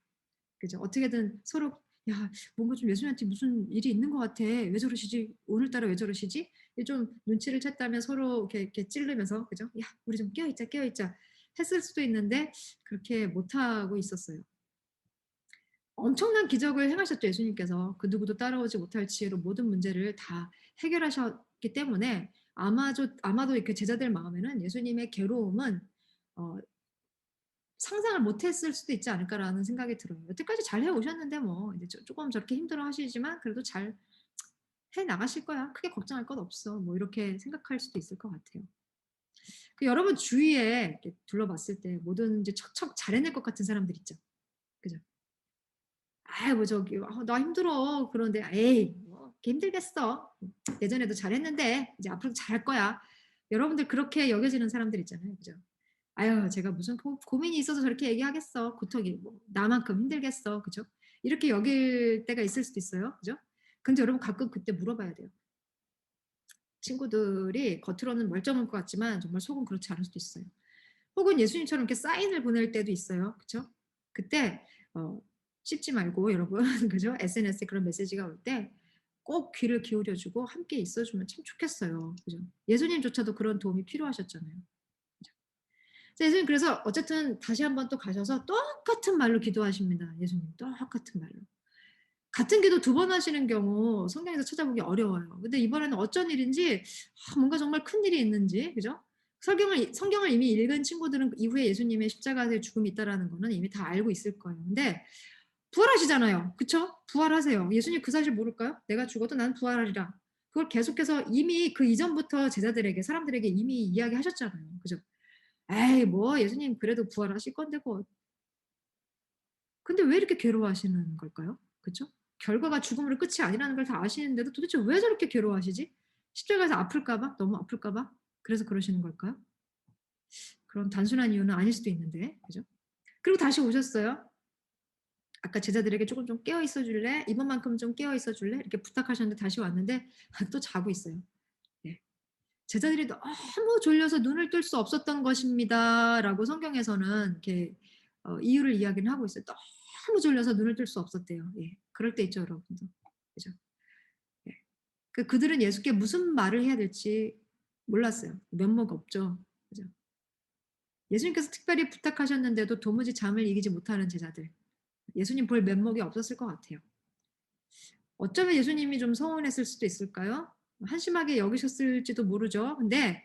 그죠? 어떻게든 서로 야 뭔가 좀 예수님한테 무슨 일이 있는 것 같아. 왜 저러시지? 오늘따라 왜 저러시지? 좀 눈치를 챘다면 서로 이렇게 찌르면서 그죠? 야 우리 좀 깨어있자 했을 수도 있는데 그렇게 못하고 있었어요. 엄청난 기적을 행하셨죠 예수님께서. 그 누구도 따라오지 못할 지혜로 모든 문제를 다 해결하셨기 때문에 아마도 이렇게 제자들 마음에는 예수님의 괴로움은 상상을 못했을 수도 있지 않을까라는 생각이 들어요. 여태까지 잘 해오셨는데 뭐 이제 조금 저렇게 힘들어하시지만 그래도 잘 해나가실 거야. 크게 걱정할 것 없어. 뭐 이렇게 생각할 수도 있을 것 같아요. 여러분 주위에 이렇게 둘러봤을 때 뭐든지 척척 잘 해낼 것 같은 사람들 있죠. 그죠? 뭐 저기 나 힘들어. 그런데 에이 뭐 이렇게 힘들겠어. 예전에도 잘했는데 이제 앞으로도 잘할 거야. 여러분들 그렇게 여겨지는 사람들 있잖아요. 그죠? 아유 제가 무슨 고민이 있어서 저렇게 얘기하겠어. 고통이 뭐 나만큼 힘들겠어. 그죠? 이렇게 여길 때가 있을 수도 있어요. 그죠? 근데 여러분 가끔 그때 물어봐야 돼요. 친구들이 겉으로는 멀쩡한 것 같지만 정말 속은 그렇지 않을 수도 있어요. 혹은 예수님처럼 이렇게 사인을 보낼 때도 있어요. 그죠? 그때 씹지 말고 여러분 그죠? SNS에 그런 메시지가 올 때 꼭 귀를 기울여 주고 함께 있어 주면 참 좋겠어요. 그죠? 예수님조차도 그런 도움이 필요하셨잖아요. 그죠? 예수님 그래서 어쨌든 다시 한번 또 가셔서 똑같은 말로 기도하십니다. 예수님 똑같은 말로. 같은 기도 2번 하시는 경우 성경에서 찾아보기 어려워요. 근데 이번에는 어쩐 일인지 뭔가 정말 큰일이 있는지 그죠? 성경을 이미 읽은 친구들은 이후에 예수님의 십자가의 죽음이 있다라는 거는 이미 다 알고 있을 거예요. 근데 부활하시잖아요. 그쵸? 부활하세요. 예수님 그 사실 모를까요? 내가 죽어도 난 부활하리라. 그걸 계속해서 이미 그 이전부터 제자들에게 사람들에게 이미 이야기하셨잖아요. 그죠? 에이 뭐 예수님 그래도 부활하실 건데 뭐. 근데 왜 이렇게 괴로워하시는 걸까요? 그쵸? 결과가 죽음으로 끝이 아니라는 걸 다 아시는데도 도대체 왜 저렇게 괴로워하시지? 십자가에서 아플까 봐? 너무 아플까 봐? 그래서 그러시는 걸까요? 그런 단순한 이유는 아닐 수도 있는데. 그죠? 그리고 다시 오셨어요. 아까 제자들에게 조금 좀 깨어 있어 줄래? 이번만큼 좀 깨어 있어 줄래? 이렇게 부탁하셨는데 다시 왔는데 또 자고 있어요. 예. 제자들이 너무 졸려서 눈을 뜰 수 없었던 것입니다라고 성경에서는 이렇게 이유를 이야기는 하고 있어요. 너무 졸려서 눈을 뜰 수 없었대요. 예. 그럴 때 있죠, 여러분도. 그죠? 예. 그들은 예수께 무슨 말을 해야 될지 몰랐어요. 면목 없죠. 그죠? 예수님께서 특별히 부탁하셨는데도 도무지 잠을 이기지 못하는 제자들. 예수님 볼 면목이 없었을 것 같아요. 어쩌면 예수님이 좀 서운했을 수도 있을까요? 한심하게 여기셨을지도 모르죠. 근데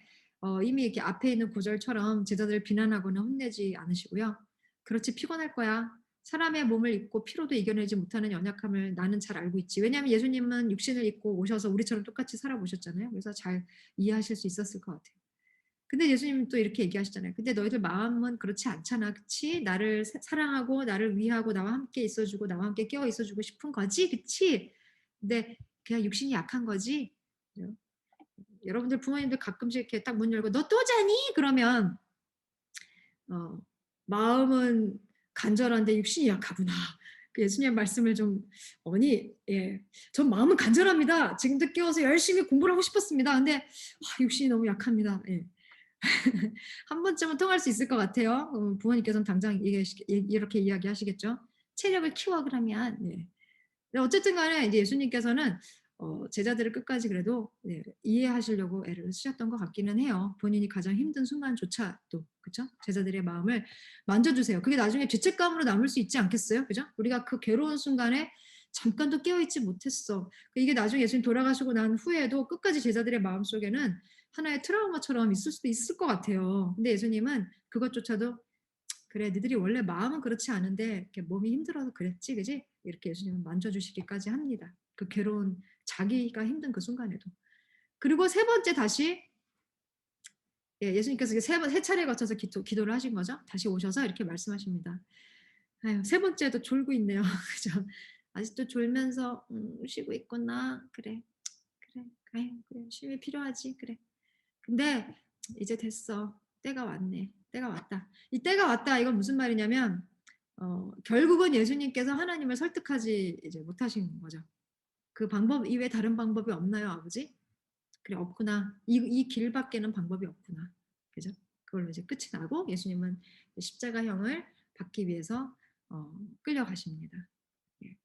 이미 이렇게 앞에 있는 구절처럼 제자들을 비난하거나 혼내지 않으시고요. 그렇지 피곤할 거야. 사람의 몸을 입고 피로도 이겨내지 못하는 연약함을 나는 잘 알고 있지. 왜냐하면 예수님은 육신을 입고 오셔서 우리처럼 똑같이 살아보셨잖아요. 그래서 잘 이해하실 수 있었을 것 같아요. 근데 예수님은 또 이렇게 얘기하시잖아요. 근데 너희들 마음은 그렇지 않잖아. 그치? 나를 사랑하고 나를 위하고 나와 함께 있어주고 나와 함께 깨어 있어주고 싶은 거지. 그치? 근데 그냥 육신이 약한 거지. 그죠? 여러분들 부모님들 가끔씩 이렇게 딱 문 열고 너 또 자니? 그러면 마음은 간절한데 육신이 약하구나. 그 예수님의 말씀을 좀 예, 전 마음은 간절합니다. 지금도 깨워서 열심히 공부를 하고 싶었습니다. 근데 육신이 너무 약합니다. 예. 한 번쯤은 통할 수 있을 것 같아요. 부모님께서는 당장 이렇게 이야기하시겠죠. 체력을 키워 그러면. 네. 어쨌든 간에 이제 예수님께서는 제자들을 끝까지 그래도 이해하시려고 애를 쓰셨던 것 같기는 해요. 본인이 가장 힘든 순간조차도. 그쵸? 제자들의 마음을 만져주세요. 그게 나중에 죄책감으로 남을 수 있지 않겠어요? 그죠? 우리가 그 괴로운 순간에 잠깐도 깨어있지 못했어. 이게 나중에 예수님 돌아가시고 난 후에도 끝까지 제자들의 마음속에는 하나의 트라우마처럼 있을 수도 있을 것 같아요. 근데 예수님은 그것조차도 그래, 너희들이 원래 마음은 그렇지 않은데 이렇게 몸이 힘들어서 그랬지, 그지? 이렇게 예수님은 만져주시기까지 합니다. 그 괴로운 자기가 힘든 그 순간에도. 그리고 세 번째 다시 예수님께서 세 차례에 거쳐서 기도를 하신 거죠. 다시 오셔서 이렇게 말씀하십니다. 아유, 세 번째도 졸고 있네요. 그죠? 아직도 졸면서 쉬고 있구나. 그래, 아유, 그래, 쉼이 필요하지. 그래. 근데 이제 됐어. 때가 왔네. 때가 왔다. 이 때가 왔다. 이건 무슨 말이냐면 결국은 예수님께서 하나님을 설득하지 이제 못하신 거죠. 그 방법 이외에 다른 방법이 없나요, 아버지? 그래, 없구나. 이 길밖에는 방법이 없구나. 그죠? 그걸로 이제 끝이 나고 예수님은 십자가형을 받기 위해서 끌려가십니다. 예.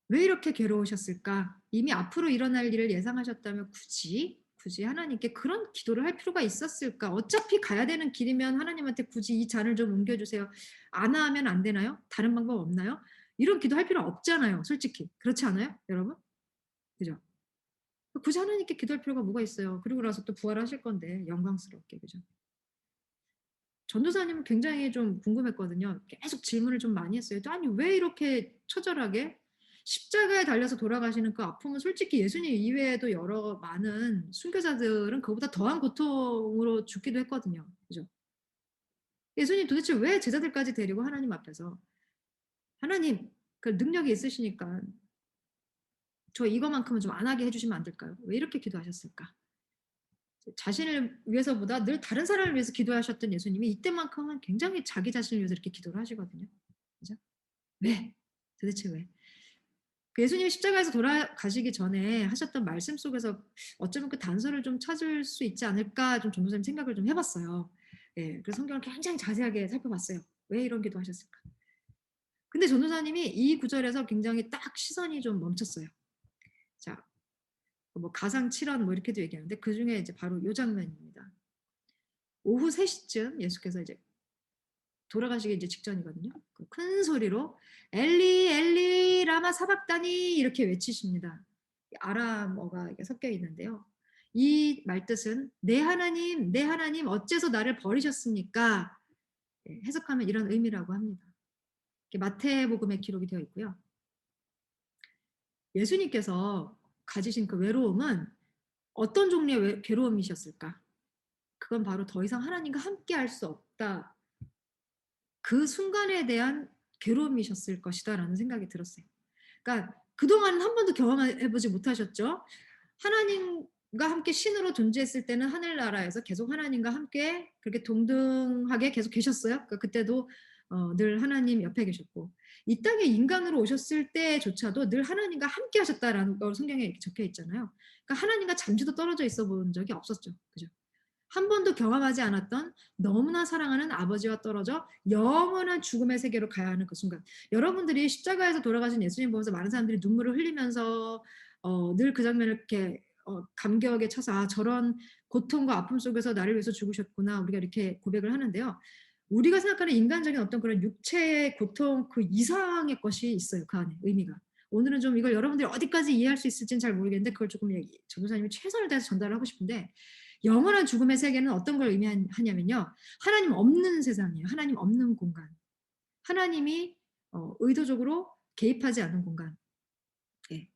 왜 이렇게 괴로우셨을까? 이미 앞으로 일어날 일을 예상하셨다면 굳이 하나님께 그런 기도를 할 필요가 있었을까? 어차피 가야 되는 길이면 하나님한테 굳이 이 잔을 좀 옮겨주세요. 안 하면 안 되나요? 다른 방법 없나요? 이런 기도 할 필요 없잖아요. 솔직히. 그렇지 않아요? 여러분? 그죠? 굳이 하나님께 기도할 필요가 뭐가 있어요. 그리고 나서 또 부활하실 건데 영광스럽게. 그죠? 전도사님은 굉장히 좀 궁금했거든요. 계속 질문을 좀 많이 했어요. 아니 왜 이렇게 처절하게 십자가에 달려서 돌아가시는 그 아픔은 솔직히 예수님 이외에도 여러 많은 순교자들은 그보다 더한 고통으로 죽기도 했거든요. 그죠? 예수님 도대체 왜 제자들까지 데리고 하나님 앞에서 하나님 그 능력이 있으시니까 저 이거만큼은 좀 안 하게 해주시면 안 될까요? 왜 이렇게 기도하셨을까? 자신을 위해서보다 늘 다른 사람을 위해서 기도하셨던 예수님이 이때만큼은 굉장히 자기 자신을 위해서 이렇게 기도를 하시거든요. 그죠? 왜? 도대체 왜? 그 예수님이 십자가에서 돌아가시기 전에 하셨던 말씀 속에서 어쩌면 그 단서를 좀 찾을 수 있지 않을까 좀 전도사님 생각을 좀 해봤어요. 예, 그래서 성경을 굉장히 자세하게 살펴봤어요. 왜 이런 기도하셨을까? 근데 전도사님이 이 구절에서 굉장히 딱 시선이 좀 멈췄어요. 자, 뭐 가상 7원 뭐 이렇게도 얘기하는데 그 중에 이제 바로 이 장면입니다. 오후 3시쯤 예수께서 이제 돌아가시기 이제 직전이거든요. 큰 소리로 엘리 엘리 라마 사박다니 이렇게 외치십니다. 아람어가 섞여 있는데요. 이 말뜻은 내 하나님 어째서 나를 버리셨습니까? 해석하면 이런 의미라고 합니다. 마태복음에 기록이 되어 있고요. 예수님께서 가지신 그 외로움은 어떤 종류의 괴로움이셨을까? 그건 바로 더 이상 하나님과 함께 할 수 없다. 그 순간에 대한 괴로움이셨을 것이다라는 생각이 들었어요. 그러니까 그동안은 한 번도 경험해보지 못하셨죠. 하나님과 함께 신으로 존재했을 때는 하늘나라에서 계속 하나님과 함께 그렇게 동등하게 계속 계셨어요. 그러니까 그때도 늘 하나님 옆에 계셨고 이 땅에 인간으로 오셨을 때조차도 늘 하나님과 함께 하셨다라는 걸 성경에 이렇게 적혀 있잖아요. 그러니까 하나님과 잠시도 떨어져 있어 본 적이 없었죠. 그죠? 한 번도 경험하지 않았던 너무나 사랑하는 아버지와 떨어져 영원한 죽음의 세계로 가야 하는 그 순간. 여러분들이 십자가에서 돌아가신 예수님 보면서 많은 사람들이 눈물을 흘리면서 늘 그 장면을 이렇게 감격에 차서 '아 저런 고통과 아픔 속에서 나를 위해서 죽으셨구나.' 우리가 이렇게 고백을 하는데요. 우리가 생각하는 인간적인 어떤 그런 육체의 고통 그 이상의 것이 있어요, 그 안에 의미가. 오늘은 좀 이걸 여러분들이 어디까지 이해할 수 있을지는 잘 모르겠는데 그걸 조금 전도사님이 최선을 다해서 전달을 하고 싶은데 영원한 죽음의 세계는 어떤 걸 의미하냐면요. 하나님 없는 세상이에요. 하나님 없는 공간. 하나님이 의도적으로 개입하지 않는 공간. 예.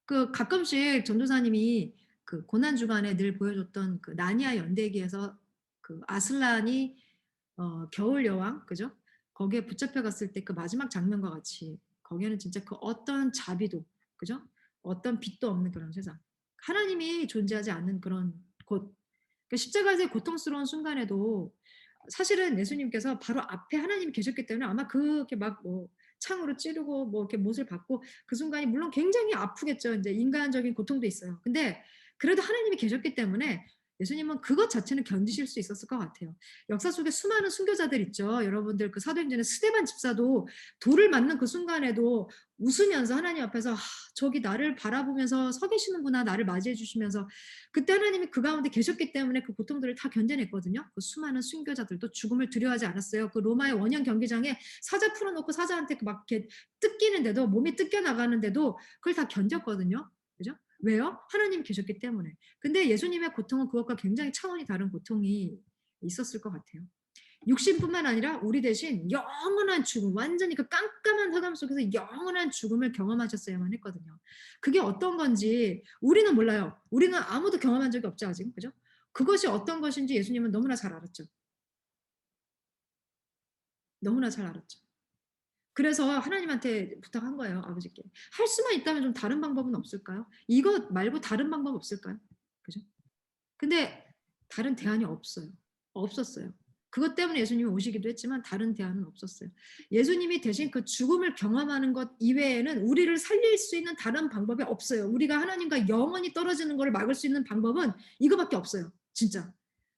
그 가끔씩 전도사님이 그 고난 주간에 늘 보여줬던 그 나니아 연대기에서 그 아슬란이 겨울 여왕 그죠? 거기에 붙잡혀 갔을 때 그 마지막 장면과 같이 거기에는 진짜 그 어떤 자비도 그죠? 어떤 빛도 없는 그런 세상. 하나님이 존재하지 않는 그런 곳. 그러니까 십자가에서의 고통스러운 순간에도 사실은 예수님께서 바로 앞에 하나님이 계셨기 때문에 아마 그렇게 막 뭐 창으로 찌르고 뭐 이렇게 못을 받고 그 순간이 물론 굉장히 아프겠죠. 인제 인간적인 고통도 있어요. 근데 그래도 하나님이 계셨기 때문에 예수님은 그것 자체는 견디실 수 있었을 것 같아요. 역사 속에 수많은 순교자들 있죠. 여러분들 그 사도행전의 스데반 집사도 돌을 맞는 그 순간에도 웃으면서 하나님 앞에서 '아 저기 나를 바라보면서 서 계시는구나. 나를 맞이해 주시면서.' 그때 하나님이 그 가운데 계셨기 때문에 그 고통들을 다 견뎌냈거든요. 그 수많은 순교자들도 죽음을 두려워하지 않았어요. 그 로마의 원형 경기장에 사자 풀어 놓고 사자한테 그 막 이렇게 뜯기는데도 몸이 뜯겨 나가는데도 그걸 다 견뎠거든요. 그죠? 왜요? 하나님이 계셨기 때문에. 근데 예수님의 고통은 그것과 굉장히 차원이 다른 고통이 있었을 것 같아요. 육신뿐만 아니라 우리 대신 영원한 죽음, 완전히 그 깜깜한 흑암 속에서 영원한 죽음을 경험하셨어야만 했거든요. 그게 어떤 건지 우리는 몰라요. 우리는 아무도 경험한 적이 없죠, 아직. 그죠? 그것이 어떤 것인지 예수님은 너무나 잘 알았죠. 너무나 잘 알았죠. 그래서 하나님한테 부탁한 거예요, 아버지께. 할 수만 있다면 좀 다른 방법은 없을까요? 이것 말고 다른 방법 없을까요? 그죠? 근데 다른 대안이 없어요. 없었어요. 그것 때문에 예수님이 오시기도 했지만 다른 대안은 없었어요. 예수님이 대신 그 죽음을 경험하는 것 이외에는 우리를 살릴 수 있는 다른 방법이 없어요. 우리가 하나님과 영원히 떨어지는 것을 막을 수 있는 방법은 이거밖에 없어요. 진짜.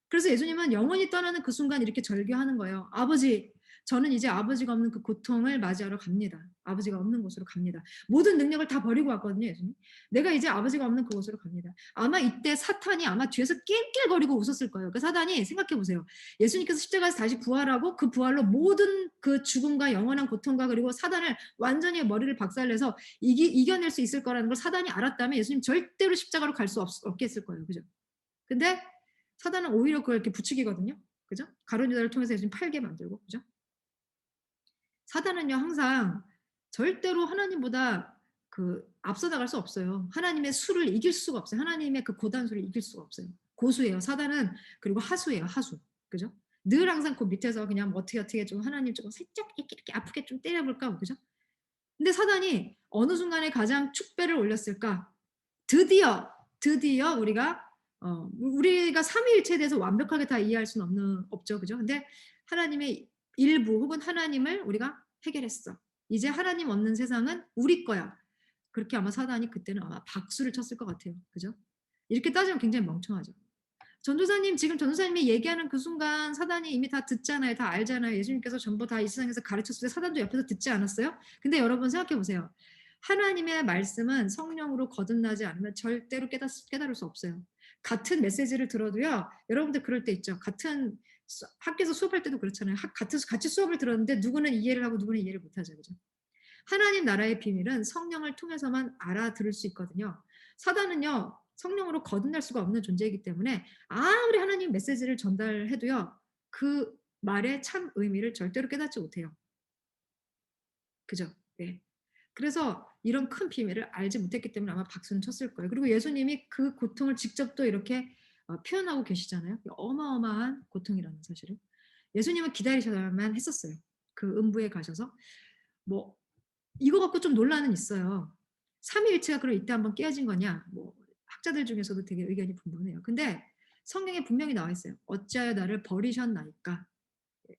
그래서 예수님은 영원히 떠나는 그 순간 이렇게 절규하는 거예요. 아버지, 저는 이제 아버지가 없는 그 고통을 맞이하러 갑니다. 아버지가 없는 곳으로 갑니다. 모든 능력을 다 버리고 왔거든요, 예수님. 내가 이제 아버지가 없는 그곳으로 갑니다. 아마 이때 사탄이 아마 뒤에서 낄낄거리고 웃었을 거예요. 그 사단이 생각해 보세요. 예수님께서 십자가에서 다시 부활하고 그 부활로 모든 그 죽음과 영원한 고통과 그리고 사단을 완전히 머리를 박살내서 이겨낼 수 있을 거라는 걸 사단이 알았다면 예수님 절대로 십자가로 갈 수 없겠을 거예요. 그죠? 근데 사단은 오히려 그걸 이렇게 부추기거든요. 그죠? 가룟 유다를 통해서 예수님 팔게 만들고. 그죠? 사단은요, 항상 절대로 하나님보다 그 앞서 나갈 수 없어요. 하나님의 수를 이길 수가 없어요. 하나님의 그 고단수를 이길 수가 없어요. 고수예요. 사단은 그리고 하수예요. 하수. 그죠? 늘 항상 그 밑에서 그냥 뭐 어떻게 좀 하나님 조금 살짝 이렇게 아프게 좀 때려볼까? 그죠? 근데 사단이 어느 순간에 가장 축배를 올렸을까? 드디어 우리가 삼위일체에 대해서 완벽하게 다 이해할 수는 없죠. 그죠? 근데 하나님의 일부 혹은 하나님을 우리가 해결했어. 이제 하나님 없는 세상은 우리 거야. 그렇게 아마 사단이 그때는 아마 박수를 쳤을 것 같아요. 그죠? 이렇게 따지면 굉장히 멍청하죠. 전도사님, 지금 전도사님이 얘기하는 그 순간 사단이 이미 다 듣잖아요. 다 알잖아요. 예수님께서 전부 다 이 세상에서 가르쳤을 때 사단도 옆에서 듣지 않았어요? 근데 여러분 생각해 보세요. 하나님의 말씀은 성령으로 거듭나지 않으면 절대로 깨달을 수 없어요. 같은 메시지를 들어도요. 여러분들 그럴 때 있죠. 같은 학교에서 수업할 때도 그렇잖아요. 같이 수업을 들었는데 누구는 이해를 하고 누구는 이해를 못하죠. 그죠? 하나님 나라의 비밀은 성령을 통해서만 알아들을 수 있거든요. 사단은요. 성령으로 거듭날 수가 없는 존재이기 때문에 아무리 하나님 메시지를 전달해도요. 그 말의 참 의미를 절대로 깨닫지 못해요. 그죠? 네. 그래서 이런 큰 비밀을 알지 못했기 때문에 아마 박수는 쳤을 거예요. 그리고 예수님이 그 고통을 직접 또 이렇게 표현하고 계시잖아요. 어마어마한 고통이라는 사실을. 예수님은 기다리셔야만 했었어요. 그 음부에 가셔서. 뭐 이거 갖고 좀 논란은 있어요. 삼위일체가 그럼 이때 한번 깨어진 거냐? 뭐 학자들 중에서도 되게 의견이 분분해요. 근데 성경에 분명히 나와 있어요. 어찌하여 나를 버리셨나이까?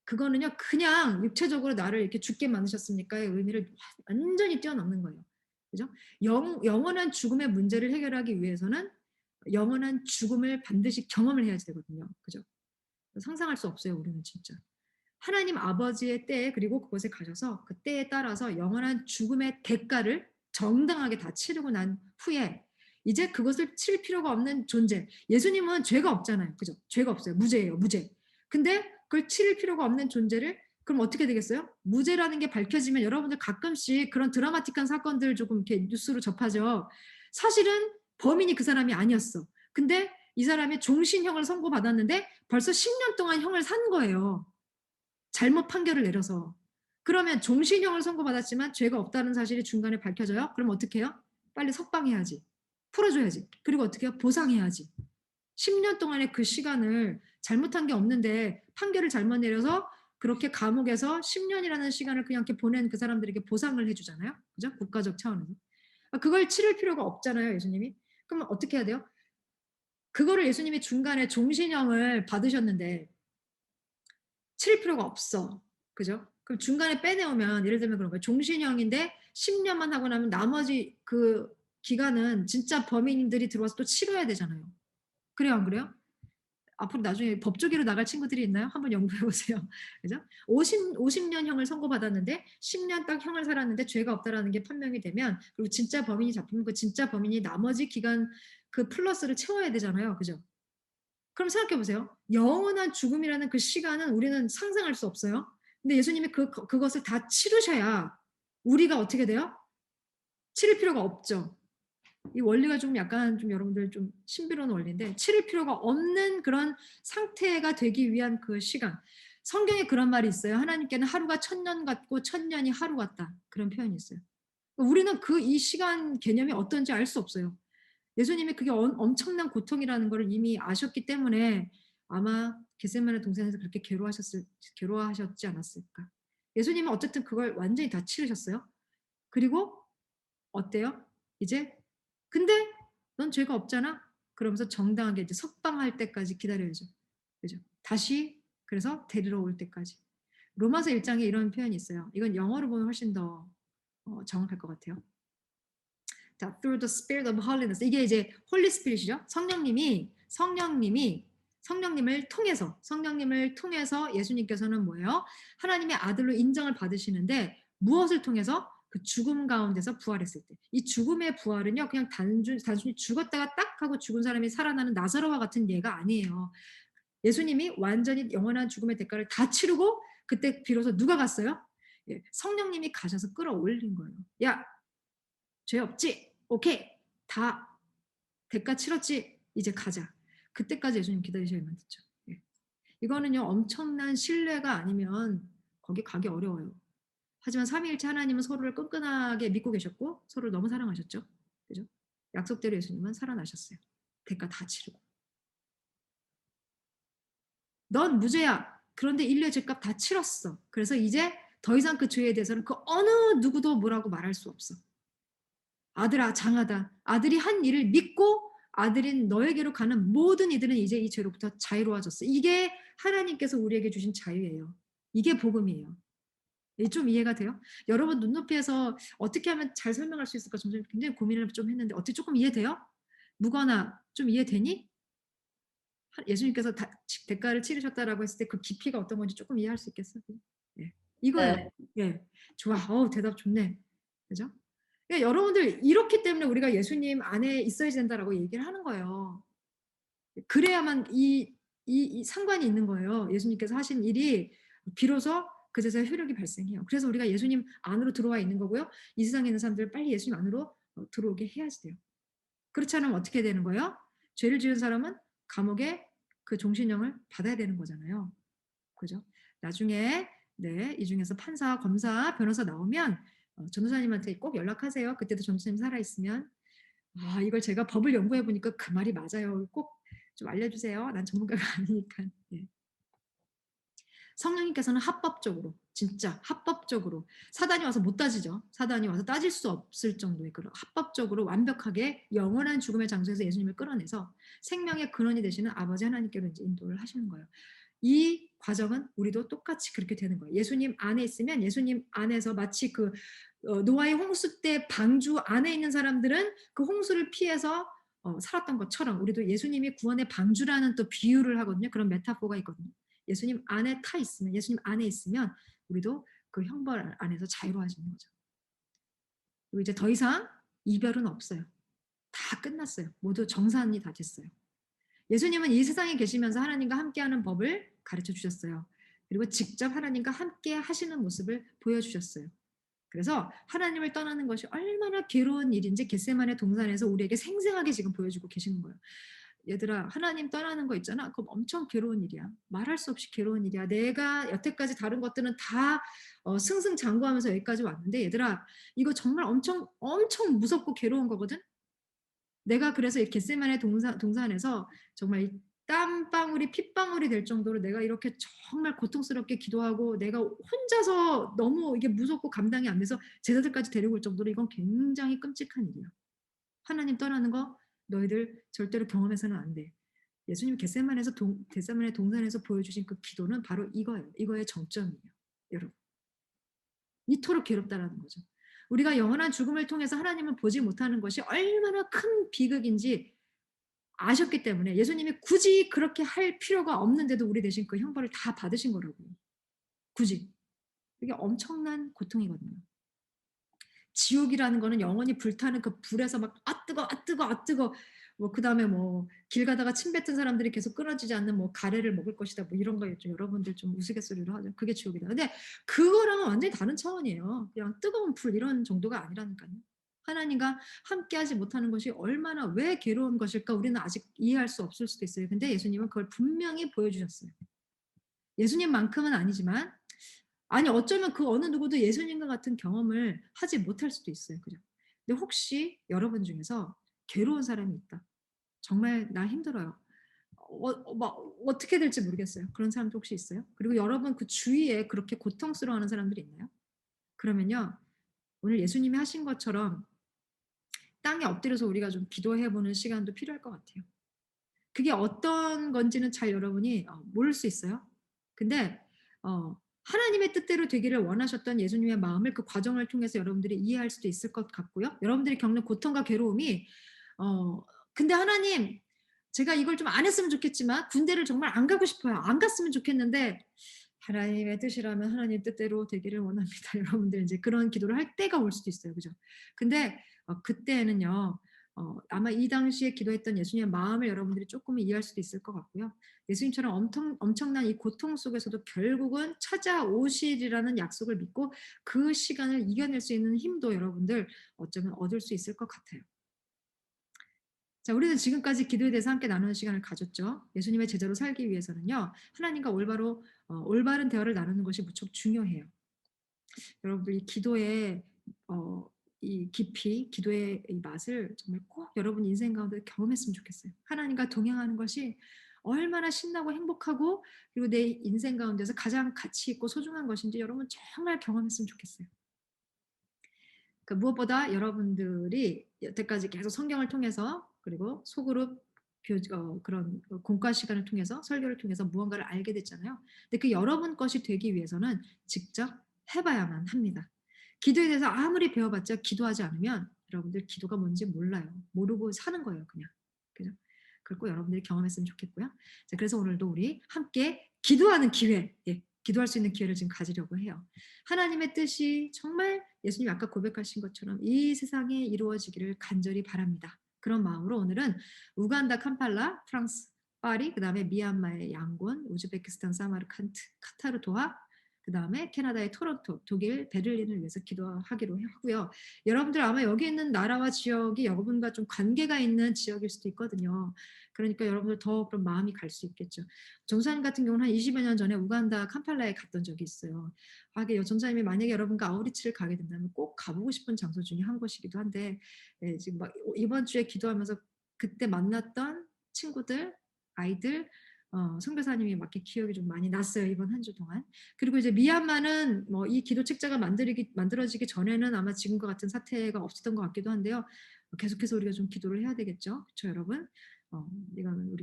그거는요, 그냥 육체적으로 나를 이렇게 죽게 만드셨습니까의 의미를 완전히 뛰어넘는 거예요. 그죠? 영원한 죽음의 문제를 해결하기 위해서는 영원한 죽음을 반드시 경험을 해야 되거든요. 그죠? 상상할 수 없어요, 우리는 진짜. 하나님 아버지의 때에, 그리고 그곳에 가셔서 그 때에 따라서 영원한 죽음의 대가를 정당하게 다 치르고 난 후에 이제 그것을 치를 필요가 없는 존재. 예수님은 죄가 없잖아요. 그죠? 죄가 없어요. 무죄예요. 무죄. 근데 그걸 치를 필요가 없는 존재를 그럼 어떻게 되겠어요? 무죄라는 게 밝혀지면 여러분들 가끔씩 그런 드라마틱한 사건들 조금 이렇게 뉴스로 접하죠. 사실은 범인이 그 사람이 아니었어. 근데 이 사람이 종신형을 선고받았는데 벌써 10년 동안 형을 산 거예요. 잘못 판결을 내려서. 그러면 종신형을 선고받았지만 죄가 없다는 사실이 중간에 밝혀져요? 그럼 어떻게 해요? 빨리 석방해야지. 풀어줘야지. 그리고 어떻게 해요? 보상해야지. 10년 동안의 그 시간을 잘못한 게 없는데 판결을 잘못 내려서 그렇게 감옥에서 10년이라는 시간을 그냥 이렇게 보낸 그 사람들에게 보상을 해주잖아요. 그죠? 국가적 차원에서. 그걸 치를 필요가 없잖아요, 예수님이. 그러면 어떻게 해야 돼요? 그거를 예수님이 중간에 종신형을 받으셨는데 치를 필요가 없어. 그죠? 그럼 중간에 빼내오면 예를 들면 그런 거예요. 종신형인데 10년만 하고 나면 나머지 그 기간은 진짜 범인들이 들어와서 또 치러야 되잖아요. 그래요, 안 그래요? 앞으로 나중에 법조계로 나갈 친구들이 있나요? 한번 연구해 보세요. 그죠? 50년형을 선고받았는데 10년 딱 형을 살았는데 죄가 없다라는 게 판명이 되면 그리고 진짜 범인이 잡히면 그 진짜 범인이 나머지 기간 그 플러스를 채워야 되잖아요. 그죠? 그럼 생각해 보세요. 영원한 죽음이라는 그 시간은 우리는 상상할 수 없어요. 근데 예수님이 그것을 다 치르셔야 우리가 어떻게 돼요? 치를 필요가 없죠. 이 원리가 좀 약간 좀 여러분들 좀 신비로운 원리인데 치를 필요가 없는 그런 상태가 되기 위한 그 시간. 성경에 그런 말이 있어요. 하나님께는 하루가 1000년 같고 1000년이 하루 같다. 그런 표현이 있어요. 우리는 이 시간 개념이 어떤지 알 수 없어요. 예수님이 그게 엄청난 고통이라는 걸 이미 아셨기 때문에 아마 겟세마네 동산에서 그렇게 괴로워하셨지 않았을까. 예수님은 어쨌든 그걸 완전히 다 치르셨어요. 그리고 어때요? 이제 근데 넌 죄가 없잖아. 그러면서 정당하게 이제 석방할 때까지 기다려야죠. 그죠? 다시 그래서 데리러 올 때까지. 로마서 1장에 이런 표현이 있어요. 이건 영어로 보면 훨씬 더 정확할 것 같아요. 자, through the spirit of holiness. 이게 이제 홀리 스피릿이죠. 성령님을 통해서 예수님께서는 뭐예요? 하나님의 아들로 인정을 받으시는데 무엇을 통해서? 그 죽음 가운데서 부활했을 때. 이 죽음의 부활은요, 그냥 단순히 죽었다가 딱 하고 죽은 사람이 살아나는 나사로와 같은 예가 아니에요. 예수님이 완전히 영원한 죽음의 대가를 다 치르고 그때 비로소 누가 갔어요? 예, 성령님이 가셔서 끌어올린 거예요. 야, 죄 없지? 오케이. 다 대가 치렀지? 이제 가자. 그때까지 예수님 기다리셔야만 됐죠. 예. 이거는요, 엄청난 신뢰가 아니면 거기 가기 어려워요. 하지만 삼위일체 하나님은 서로를 끈끈하게 믿고 계셨고 서로를 너무 사랑하셨죠. 그죠? 약속대로 예수님은 살아나셨어요. 대가 다 치르고. 넌 무죄야. 그런데 인류의 죄값 다 치렀어. 그래서 이제 더 이상 그 죄에 대해서는 그 어느 누구도 뭐라고 말할 수 없어. 아들아 장하다. 아들이 한 일을 믿고 아들인 너에게로 가는 모든 이들은 이제 이 죄로부터 자유로워졌어. 이게 하나님께서 우리에게 주신 자유예요. 이게 복음이에요. 좀 이해가 돼요? 여러분 눈높이에서 어떻게 하면 잘 설명할 수 있을까 좀 굉장히 고민을 좀 했는데 어떻게 조금 이해돼요? 무거나 좀 이해되니? 예수님께서 대가를 치르셨다라고 했을 때 그 깊이가 어떤 건지 조금 이해할 수 있겠어요? 예. 이거예요. 네. 예. 좋아. 대답 좋네. 그죠? 그러니까 여러분들 이렇기 때문에 우리가 예수님 안에 있어야 된다라고 얘기를 하는 거예요. 그래야만 이 상관이 있는 거예요. 예수님께서 하신 일이 비로소 그 제사의 효력이 발생해요. 그래서 우리가 예수님 안으로 들어와 있는 거고요. 이 세상에 있는 사람들 빨리 예수님 안으로 들어오게 해야지 돼요. 그렇지 않으면 어떻게 되는 거예요? 죄를 지은 사람은 감옥에 그 종신형을 받아야 되는 거잖아요. 그죠? 나중에 이 중에서 판사, 검사, 변호사 나오면 전도사님한테 꼭 연락하세요. 그때도 전도사님 살아있으면. 이걸 제가 법을 연구해 보니까 그 말이 맞아요. 꼭 좀 알려주세요. 난 전문가가 아니니까. 예. 성령님께서는 진짜 합법적으로 사단이 와서 못 따지죠. 사단이 와서 따질 수 없을 정도의 그런 합법적으로 완벽하게 영원한 죽음의 장소에서 예수님을 끌어내서 생명의 근원이 되시는 아버지 하나님께로 이제 인도를 하시는 거예요. 이 과정은 우리도 똑같이 그렇게 되는 거예요. 예수님 안에 있으면 예수님 안에서 마치 그 노아의 홍수 때 방주 안에 있는 사람들은 그 홍수를 피해서 살았던 것처럼 우리도 예수님이 구원의 방주라는 또 비유를 하거든요. 그런 메타포가 있거든요. 예수님 안에 타 있으면, 예수님 안에 있으면 우리도 그 형벌 안에서 자유로워지는 거죠. 그리고 이제 더 이상 이별은 없어요. 다 끝났어요. 모두 정산이 다 됐어요. 예수님은 이 세상에 계시면서 하나님과 함께하는 법을 가르쳐 주셨어요. 그리고 직접 하나님과 함께 하시는 모습을 보여주셨어요. 그래서 하나님을 떠나는 것이 얼마나 괴로운 일인지 겟세마네 동산에서 우리에게 생생하게 지금 보여주고 계시는 거예요. 얘들아, 하나님 떠나는 거 있잖아. 그거 엄청 괴로운 일이야. 말할 수 없이 괴로운 일이야. 내가 여태까지 다른 것들은 다 승승장구하면서 여기까지 왔는데 얘들아, 이거 정말 엄청 엄청 무섭고 괴로운 거거든. 내가 그래서 이 겟세마네 동산에서 정말 이 땀방울이 핏방울이 될 정도로 내가 이렇게 정말 고통스럽게 기도하고 내가 혼자서 너무 이게 무섭고 감당이 안 돼서 제자들까지 데리고 올 정도로 이건 굉장히 끔찍한 일이야. 하나님 떠나는 거 너희들 절대로 경험해서는 안 돼. 예수님이 겟세마네 동산에서 보여주신 그 기도는 바로 이거예요. 이거의 정점이에요. 여러분. 이토록 괴롭다라는 거죠. 우리가 영원한 죽음을 통해서 하나님을 보지 못하는 것이 얼마나 큰 비극인지 아셨기 때문에 예수님이 굳이 그렇게 할 필요가 없는데도 우리 대신 그 형벌을 다 받으신 거라고요. 굳이. 이게 엄청난 고통이거든요. 지옥이라는 거는 영원히 불타는 그 불에서 막 아 뜨거 뭐 그다음에 뭐 길 가다가 침 뱉은 사람들이 계속 끊어지지 않는 뭐 가래를 먹을 것이다 뭐 이런 거였죠. 여러분들 좀 우스갯소리로 하죠. 그게 지옥이다. 근데 그거랑은 완전히 다른 차원이에요. 그냥 뜨거운 불 이런 정도가 아니라니까요. 하나님과 함께하지 못하는 것이 얼마나 왜 괴로운 것일까 우리는 아직 이해할 수 없을 수도 있어요. 근데 예수님은 그걸 분명히 보여주셨어요. 예수님만큼은 아니지만 아니 어쩌면 그 어느 누구도 예수님과 같은 경험을 하지 못할 수도 있어요. 그죠? 근데 혹시 여러분 중에서 괴로운 사람이 있다. 정말 나 힘들어요. 막 어떻게 될지 모르겠어요. 그런 사람도 혹시 있어요? 그리고 여러분 그 주위에 그렇게 고통스러워하는 사람들이 있나요? 그러면요. 오늘 예수님이 하신 것처럼 땅에 엎드려서 우리가 좀 기도해 보는 시간도 필요할 것 같아요. 그게 어떤 건지는 잘 여러분이 모를 수 있어요. 근데 하나님의 뜻대로 되기를 원하셨던 예수님의 마음을 그 과정을 통해서 여러분들이 이해할 수도 있을 것 같고요. 여러분들이 겪는 고통과 괴로움이 근데 하나님 제가 이걸 좀 안 했으면 좋겠지만 군대를 정말 안 가고 싶어요. 안 갔으면 좋겠는데 하나님의 뜻이라면 하나님 뜻대로 되기를 원합니다. 여러분들 이제 그런 기도를 할 때가 올 수도 있어요. 그죠? 근데 그때는요. 아마 이 당시에 기도했던 예수님의 마음을 여러분들이 조금은 이해할 수도 있을 것 같고요. 예수님처럼 엄청난 이 고통 속에서도 결국은 찾아오시리라는 약속을 믿고 그 시간을 이겨낼 수 있는 힘도 여러분들 어쩌면 얻을 수 있을 것 같아요. 자, 우리는 지금까지 기도에 대해서 함께 나누는 시간을 가졌죠. 예수님의 제자로 살기 위해서는요. 하나님과 올바른 대화를 나누는 것이 무척 중요해요. 여러분들 이 기도의 이 깊이, 기도의 이 맛을 정말 꼭 여러분 인생 가운데 경험했으면 좋겠어요. 하나님과 동행하는 것이 얼마나 신나고 행복하고 그리고 내 인생 가운데서 가장 가치 있고 소중한 것인지 여러분 정말 경험했으면 좋겠어요. 그 무엇보다 여러분들이 여태까지 계속 성경을 통해서 그리고 소그룹 그런 공과 시간을 통해서 설교를 통해서 무언가를 알게 됐잖아요. 근데 그 여러분 것이 되기 위해서는 직접 해봐야만 합니다. 기도에 대해서 아무리 배워봤자 기도하지 않으면 여러분들 기도가 뭔지 몰라요. 모르고 사는 거예요, 그냥. 그죠? 그걸 여러분들이 경험했으면 좋겠고요. 자, 그래서 오늘도 우리 함께 기도하는 기회, 기도할 수 있는 기회를 지금 가지려고 해요. 하나님의 뜻이 정말 예수님이 아까 고백하신 것처럼 이 세상에 이루어지기를 간절히 바랍니다. 그런 마음으로 오늘은 우간다 캄팔라, 프랑스 파리, 그 다음에 미얀마의 양곤, 우즈베키스탄 사마르칸트, 카타르 도하, 그 다음에 캐나다의 토론토, 독일 베를린을 위해서 기도하기로 하고요. 여러분들 아마 여기 있는 나라와 지역이 여러분과 좀 관계가 있는 지역일 수도 있거든요. 그러니까 여러분들 더 그런 마음이 갈 수 있겠죠. 전사님 같은 경우는 한 20여 년 전에 우간다 캄팔라에 갔던 적이 있어요. 전사님이 만약에 여러분과 아우리치를 가게 된다면 꼭 가보고 싶은 장소 중에 한 곳이기도 한데 지금 막 이번 주에 기도하면서 그때 만났던 친구들, 아이들, 선교사님이 막 기억이 좀 많이 났어요. 이번 한 주 동안. 그리고 이제 미얀마는 뭐 이 기도 책자가 만들어지기 전에는 아마 지금과 같은 사태가 없었던 것 같기도 한데요. 계속해서 우리가 좀 기도를 해야 되겠죠. 그렇죠, 여러분? 이거는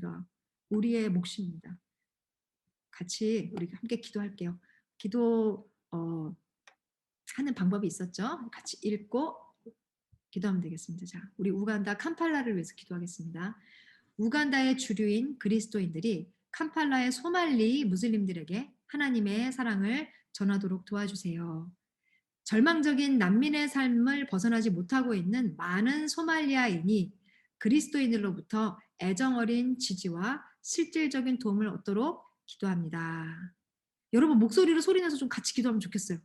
우리의 몫입니다. 같이 우리 함께 기도할게요. 기도 하는 방법이 있었죠. 같이 읽고 기도하면 되겠습니다. 자, 우리 우간다 캄팔라를 위해서 기도하겠습니다. 우간다의 주류인 그리스도인들이 캄팔라의 소말리 무슬림들에게 하나님의 사랑을 전하도록 도와주세요. 절망적인 난민의 삶을 벗어나지 못하고 있는 많은 소말리아인이 그리스도인들로부터 애정어린 지지와 실질적인 도움을 얻도록 기도합니다. 여러분 목소리로 소리내서 좀 같이 기도하면 좋겠어요.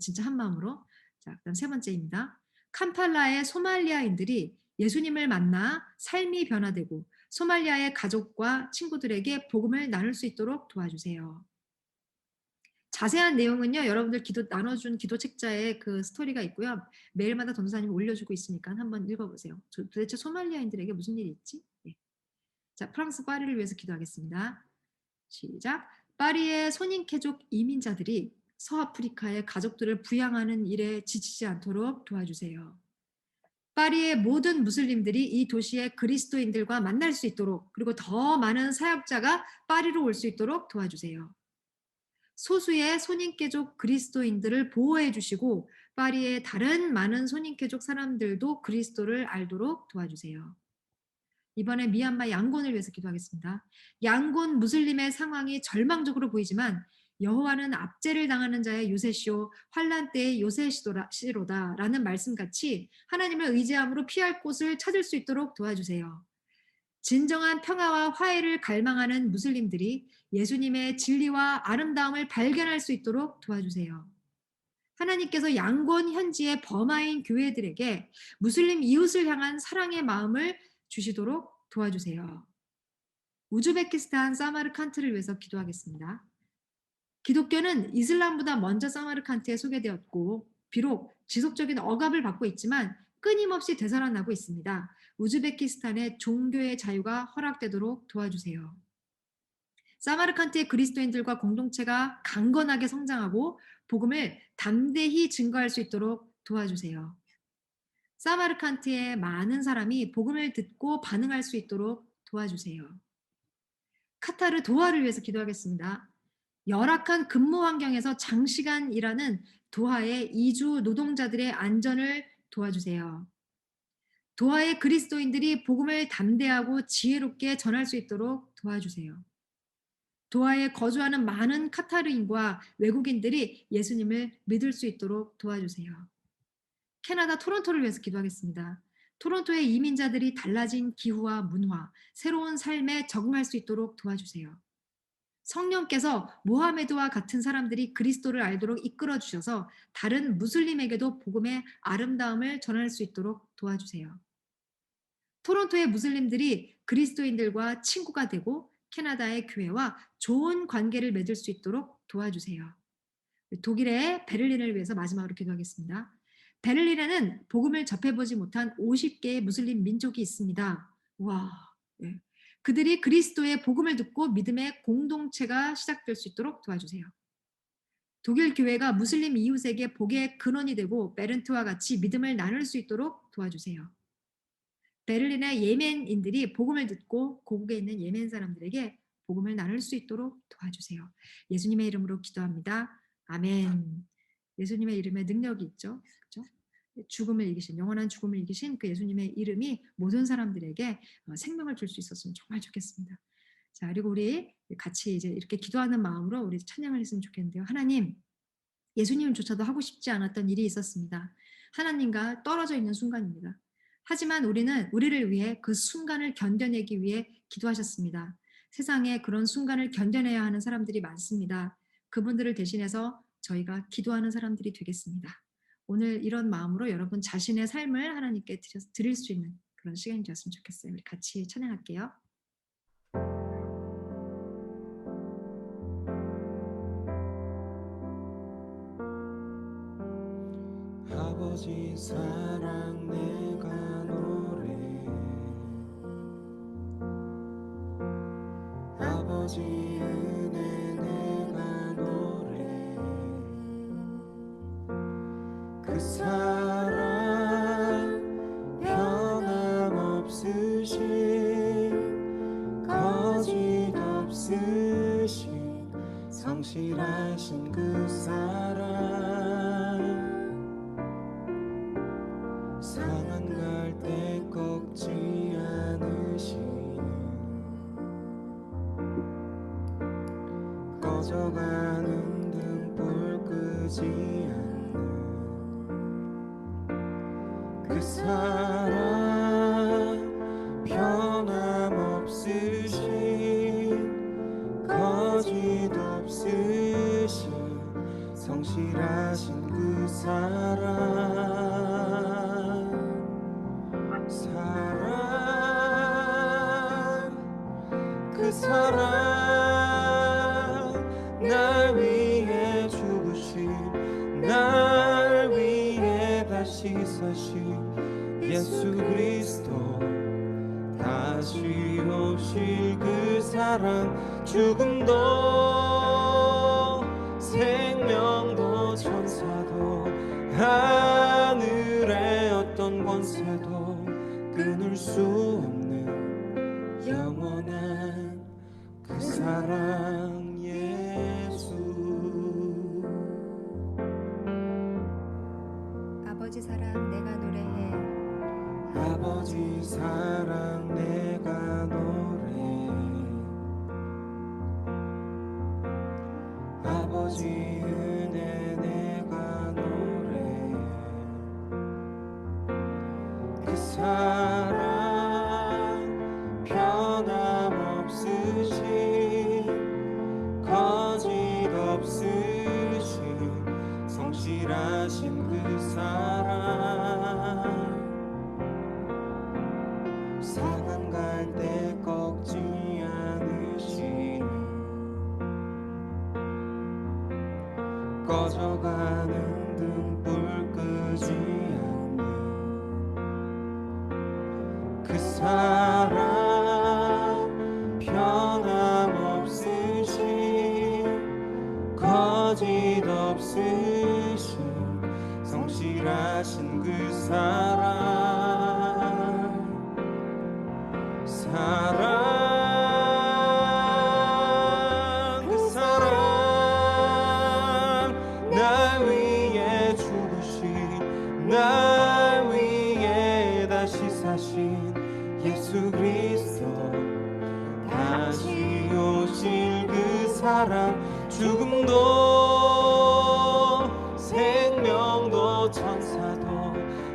진짜 한 마음으로. 자, 그다음 세 번째입니다. 캄팔라의 소말리아인들이 예수님을 만나 삶이 변화되고 소말리아의 가족과 친구들에게 복음을 나눌 수 있도록 도와주세요. 자세한 내용은요, 여러분들 나눠준 기도 책자에 그 스토리가 있고요. 매일마다 전도사님이 올려주고 있으니까 한번 읽어보세요. 도대체 소말리아인들에게 무슨 일이 있지? 네. 자, 프랑스 파리를 위해서 기도하겠습니다. 시작. 파리의 소닌케족 이민자들이 서아프리카의 가족들을 부양하는 일에 지치지 않도록 도와주세요. 파리의 모든 무슬림들이 이 도시의 그리스도인들과 만날 수 있도록, 그리고 더 많은 사역자가 파리로 올 수 있도록 도와주세요. 소수의 소닌케족 그리스도인들을 보호해 주시고 파리의 다른 많은 소닌케족 사람들도 그리스도를 알도록 도와주세요. 이번에 미얀마 양곤을 위해서 기도하겠습니다. 양곤 무슬림의 상황이 절망적으로 보이지만 여호와는 압제를 당하는 자의 요새시오 환난 때의 요새시로다라는 말씀같이 하나님을 의지함으로 피할 곳을 찾을 수 있도록 도와주세요. 진정한 평화와 화해를 갈망하는 무슬림들이 예수님의 진리와 아름다움을 발견할 수 있도록 도와주세요. 하나님께서 양곤 현지의 버마인 교회들에게 무슬림 이웃을 향한 사랑의 마음을 주시도록 도와주세요. 우즈베키스탄 사마르칸트를 위해서 기도하겠습니다. 기독교는 이슬람보다 먼저 사마르칸트에 소개되었고 비록 지속적인 억압을 받고 있지만 끊임없이 되살아나고 있습니다. 우즈베키스탄의 종교의 자유가 허락되도록 도와주세요. 사마르칸트의 그리스도인들과 공동체가 강건하게 성장하고 복음을 담대히 증거할 수 있도록 도와주세요. 사마르칸트의 많은 사람이 복음을 듣고 반응할 수 있도록 도와주세요. 카타르 도하를 위해서 기도하겠습니다. 열악한 근무 환경에서 장시간 일하는 도하의 이주 노동자들의 안전을 도와주세요. 도하의 그리스도인들이 복음을 담대하고 지혜롭게 전할 수 있도록 도와주세요. 도하에 거주하는 많은 카타르인과 외국인들이 예수님을 믿을 수 있도록 도와주세요. 캐나다 토론토를 위해서 기도하겠습니다. 토론토의 이민자들이 달라진 기후와 문화, 새로운 삶에 적응할 수 있도록 도와주세요. 성령께서 모하메드와 같은 사람들이 그리스도를 알도록 이끌어 주셔서 다른 무슬림에게도 복음의 아름다움을 전할 수 있도록 도와주세요. 토론토의 무슬림들이 그리스도인들과 친구가 되고 캐나다의 교회와 좋은 관계를 맺을 수 있도록 도와주세요. 독일의 베를린을 위해서 마지막으로 기도하겠습니다. 베를린에는 복음을 접해보지 못한 50개의 무슬림 민족이 있습니다. 와, 네. 그들이 그리스도의 복음을 듣고 믿음의 공동체가 시작될 수 있도록 도와주세요. 독일 교회가 무슬림 이웃에게 복의 근원이 되고 베른트와 같이 믿음을 나눌 수 있도록 도와주세요. 베를린의 예멘인들이 복음을 듣고 고국에 있는 예멘 사람들에게 복음을 나눌 수 있도록 도와주세요. 예수님의 이름으로 기도합니다. 아멘. 예수님의 이름에 능력이 있죠. 그렇죠? 죽음을 이기신, 영원한 죽음을 이기신 그 예수님의 이름이 모든 사람들에게 생명을 줄 수 있었으면 정말 좋겠습니다. 자, 그리고 우리 같이 이제 이렇게 기도하는 마음으로 우리 찬양을 했으면 좋겠는데요. 하나님, 예수님조차도 하고 싶지 않았던 일이 있었습니다. 하나님과 떨어져 있는 순간입니다. 하지만 우리를 위해 그 순간을 견뎌내기 위해 기도하셨습니다. 세상에 그런 순간을 견뎌내야 하는 사람들이 많습니다. 그분들을 대신해서 저희가 기도하는 사람들이 되겠습니다. 오늘 이런 마음으로 여러분 자신의 삶을 하나님께 드릴 수 있는 그런 시간이 되었으면 좋겠어요. 우리 같이 찬양할게요. 아버지 사랑 내가 노래 아버지 은혜 내가 노래 그 사랑 변함없으신 거짓 없으신 성실하신 그 사랑 상한 갈 때 꺾지 않으시는 꺼져가는 등불 끄지 않는 그 사랑 변함없으신 거짓 없으신 성실하신 그 사랑 그 사랑 날 위해 죽으신 날 위해 다시 사신 예수 그리스도 다시 오실 그 사랑 죽음도 생명도 천사도 하늘의 어떤 권세도 끊을 수 없는 영원한 그 사랑 예수 아버지 사랑 내가 노래해 아버지 사랑 내가 노래해 아버지 은혜 내가 노래해 그 사랑 변함없으신 거짓 없으신 성실하신 그 사랑 상한 갈 때 꺾지 않으시니 꺼져가는 등불 끄지 않는 그 사랑 변함없으신 거짓 없으신 성실하신 그 그 사랑 날 위해 죽으신 날 위해 다시 사신 예수 그리스도 다시 오실 그 사랑 죽음도 생명도 천사도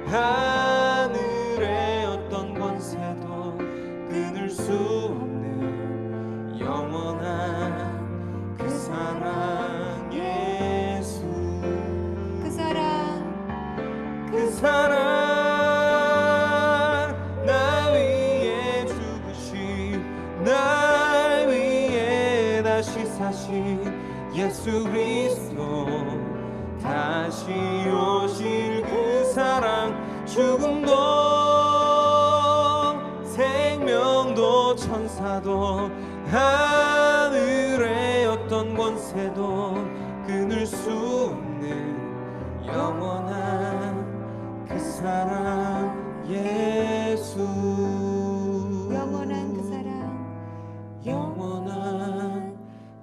하늘의 어떤 권세도 끊을 수 없는 영원한 그 사랑 예수 그 사랑 그 사랑 날 위해 죽으신 날 위해 다시 사신 예수 그리스도 다시 오실 그 사랑 죽음도 생명도 천사도 하늘의 어떤 권세도 끊을 수 없는 영원한 그 사랑 예수 영원한 그 사랑 영원한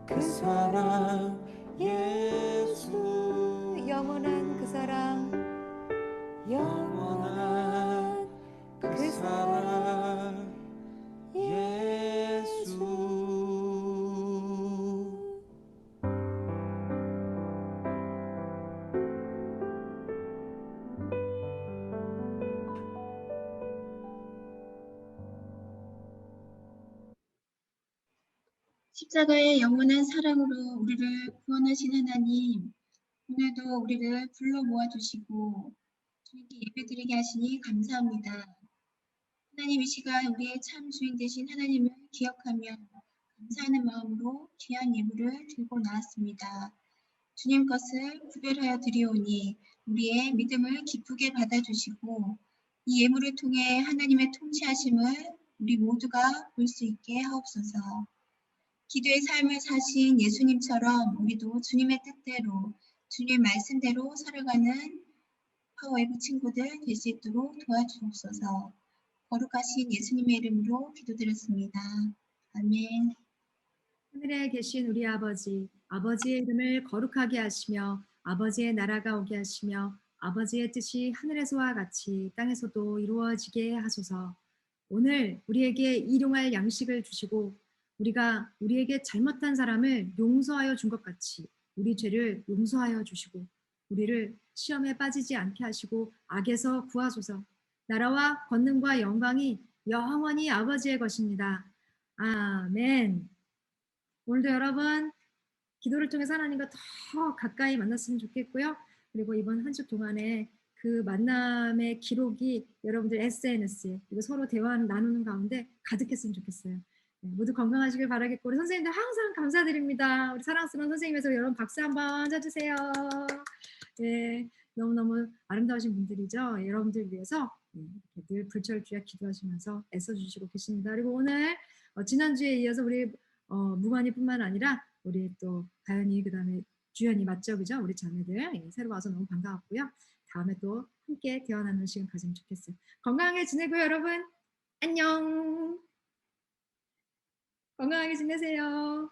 그 사랑 예수 영원한 그 사랑 영원한 그 사랑 예수 십자가의 영원한 사랑으로 우리를 구원하신 하나님, 오늘도 우리를 불러 모아주시고 주님께 예배드리게 하시니 감사합니다. 하나님 이 시간 우리의 참 주인 되신 하나님을 기억하며 감사하는 마음으로 귀한 예물을 들고 나왔습니다. 주님 것을 구별하여 드리오니 우리의 믿음을 기쁘게 받아주시고 이 예물을 통해 하나님의 통치하심을 우리 모두가 볼 수 있게 하옵소서. 기도의 삶을 사신 예수님처럼 우리도 주님의 뜻대로 주님의 말씀대로 살아가는 파워웨이브 친구들 될 수 있도록 도와주옵소서. 거룩하신 예수님의 이름으로 기도드렸습니다. 아멘. 하늘의 하늘에 계신 우리 아버지, 아버지의 이름을 거룩하게 하시며 아버지의 나라가 오게 하시며 아버지의 뜻이 하늘에서와 같이 땅에서도 이루어지게 하소서. 오늘 우리에게 일용할 양식을 주시고 우리가 우리에게 잘못한 사람을 용서하여 준 것 같이 우리 죄를 용서하여 주시고 우리를 시험에 빠지지 않게 하시고 악에서 구하소서. 나라와 권능과 영광이 영원히 아버지의 것입니다. 아멘. 오늘도 여러분 기도를 통해서 하나님과 더 가까이 만났으면 좋겠고요. 그리고 이번 한 주 동안에 그 만남의 기록이 여러분들 SNS에 그리고 서로 대화 나누는 가운데 가득했으면 좋겠어요. 네, 모두 건강하시길 바라겠고 우리 선생님들 항상 감사드립니다. 우리 사랑스러운 선생님에서 여러분 박수 한번 쳐주세요. 네, 너무너무 아름다우신 분들이죠. 여러분들 위해서 이렇게 늘 불철주야 기도하시면서 애써주시고 계십니다. 그리고 오늘 지난주에 이어서 우리 무관이뿐만 아니라 우리 또 가연이 그다음에 주연이 맞죠, 그죠? 우리 자매들 새로 와서 너무 반가웠고요. 다음에 또 함께 대화 나누는 시간 가지면 좋겠어요. 건강하게 지내고요, 여러분. 안녕. 건강하게 지내세요.